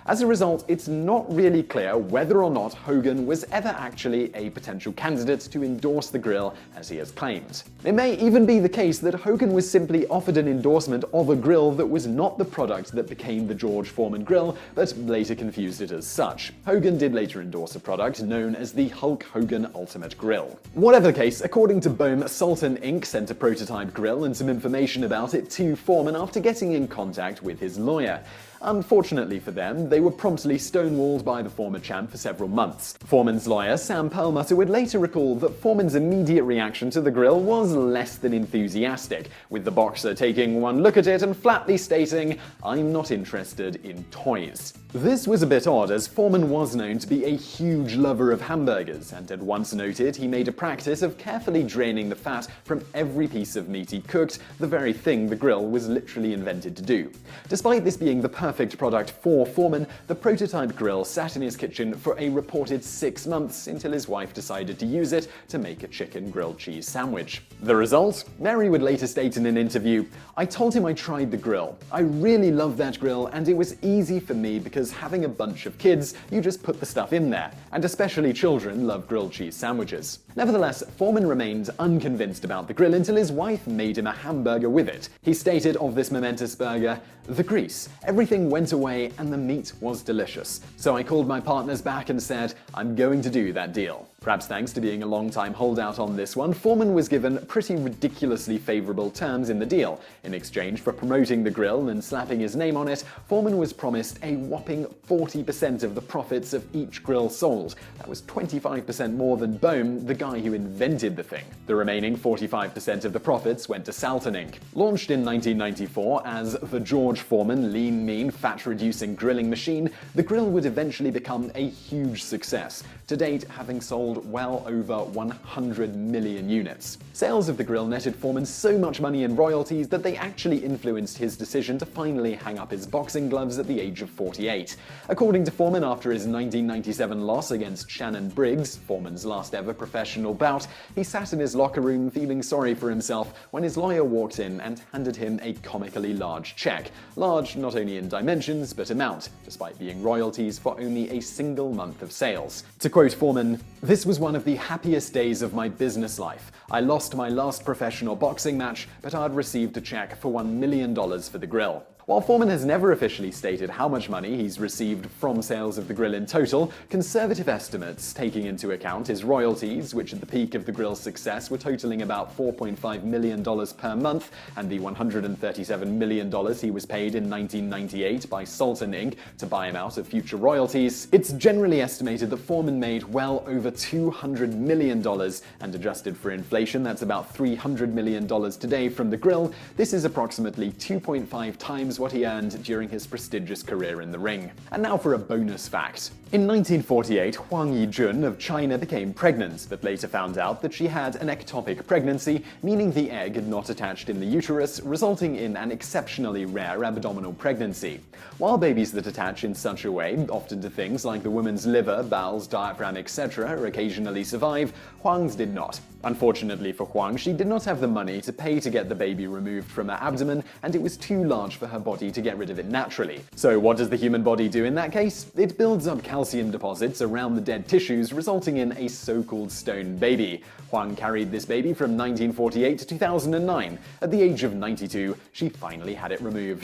As a result, it's not really clear whether or not Hogan was ever actually a potential candidate to endorse the grill as he has claimed. It may even be the case that Hogan was simply offered an endorsement of a grill that was not the product that became the George Foreman grill, but later confused it as such. Hogan did later endorse a product known as the Hulk Hogan Ultimate Grill. Whatever the case, according to Bohm, Sultan Inc. sent a prototype grill and some information about it to Foreman after getting in contact with his lawyer. Unfortunately for them, they were promptly stonewalled by the former champ for several months. Foreman's lawyer, Sam Perlmutter, would later recall that Foreman's immediate reaction to the grill was less than enthusiastic, with the boxer taking one look at it and flatly stating, "I'm not interested in toys." This was a bit odd, as Foreman was known to be a huge lover of hamburgers, and had once noted he made a practice of carefully draining the fat from every piece of meat he cooked, the very thing the grill was literally invented to do. Despite this being the perfect product for Foreman, the prototype grill sat in his kitchen for a reported 6 months until his wife decided to use it to make a chicken grilled cheese sandwich. The result? Mary would later state in an interview, "I told him I tried the grill. I really love that grill, and it was easy for me because having a bunch of kids, you just put the stuff in there, and especially children love grilled cheese sandwiches." Nevertheless, Foreman remained unconvinced about the grill until his wife made him a hamburger with it. He stated of this momentous burger, "The grease. Everything sting went away and the meat was delicious. So I called my partners back and said, I'm going to do that deal. Perhaps thanks to being a long-time holdout on this one, Foreman was given pretty ridiculously favorable terms in the deal. In exchange for promoting the grill and slapping his name on it, Foreman was promised a whopping 40% of the profits of each grill sold. That was 25% more than Bohm, the guy who invented the thing. The remaining 45% of the profits went to Salton Inc. Launched in 1994 as the George Foreman lean, mean, fat-reducing grilling machine, the grill would eventually become a huge success, to date having sold well over 100 million units. Sales of the grill netted Foreman so much money in royalties that they actually influenced his decision to finally hang up his boxing gloves at the age of 48. According to Foreman, after his 1997 loss against Shannon Briggs, Foreman's last ever professional bout, he sat in his locker room feeling sorry for himself when his lawyer walked in and handed him a comically large check. Large not only in dimensions, but amount, despite being royalties for only a single month of sales. To quote Foreman, "This was one of the happiest days of my business life. I lost my last professional boxing match, but I'd received a check for $1 million for the grill." While Foreman has never officially stated how much money he's received from sales of the grill in total, conservative estimates, taking into account his royalties, which at the peak of the grill's success were totaling about $4.5 million per month, and the $137 million he was paid in 1998 by Salton Inc. to buy him out of future royalties, it's generally estimated that Foreman made well over $200 million, and adjusted for inflation, that's about $300 million today from the grill. This is approximately 2.5 times what he earned during his prestigious career in the ring. And now for a bonus fact. In 1948, Huang Yijun of China became pregnant, but later found out that she had an ectopic pregnancy, meaning the egg had not attached in the uterus, resulting in an exceptionally rare abdominal pregnancy. While babies that attach in such a way, often to things like the woman's liver, bowels, diaphragm, etc., occasionally survive, Huang's did not. Unfortunately for Huang, she did not have the money to pay to get the baby removed from her abdomen, and it was too large for her body to get rid of it naturally. So what does the human body do in that case? It builds up calcium deposits around the dead tissues, resulting in a so-called stone baby. Huang carried this baby from 1948 to 2009. At the age of 92, she finally had it removed.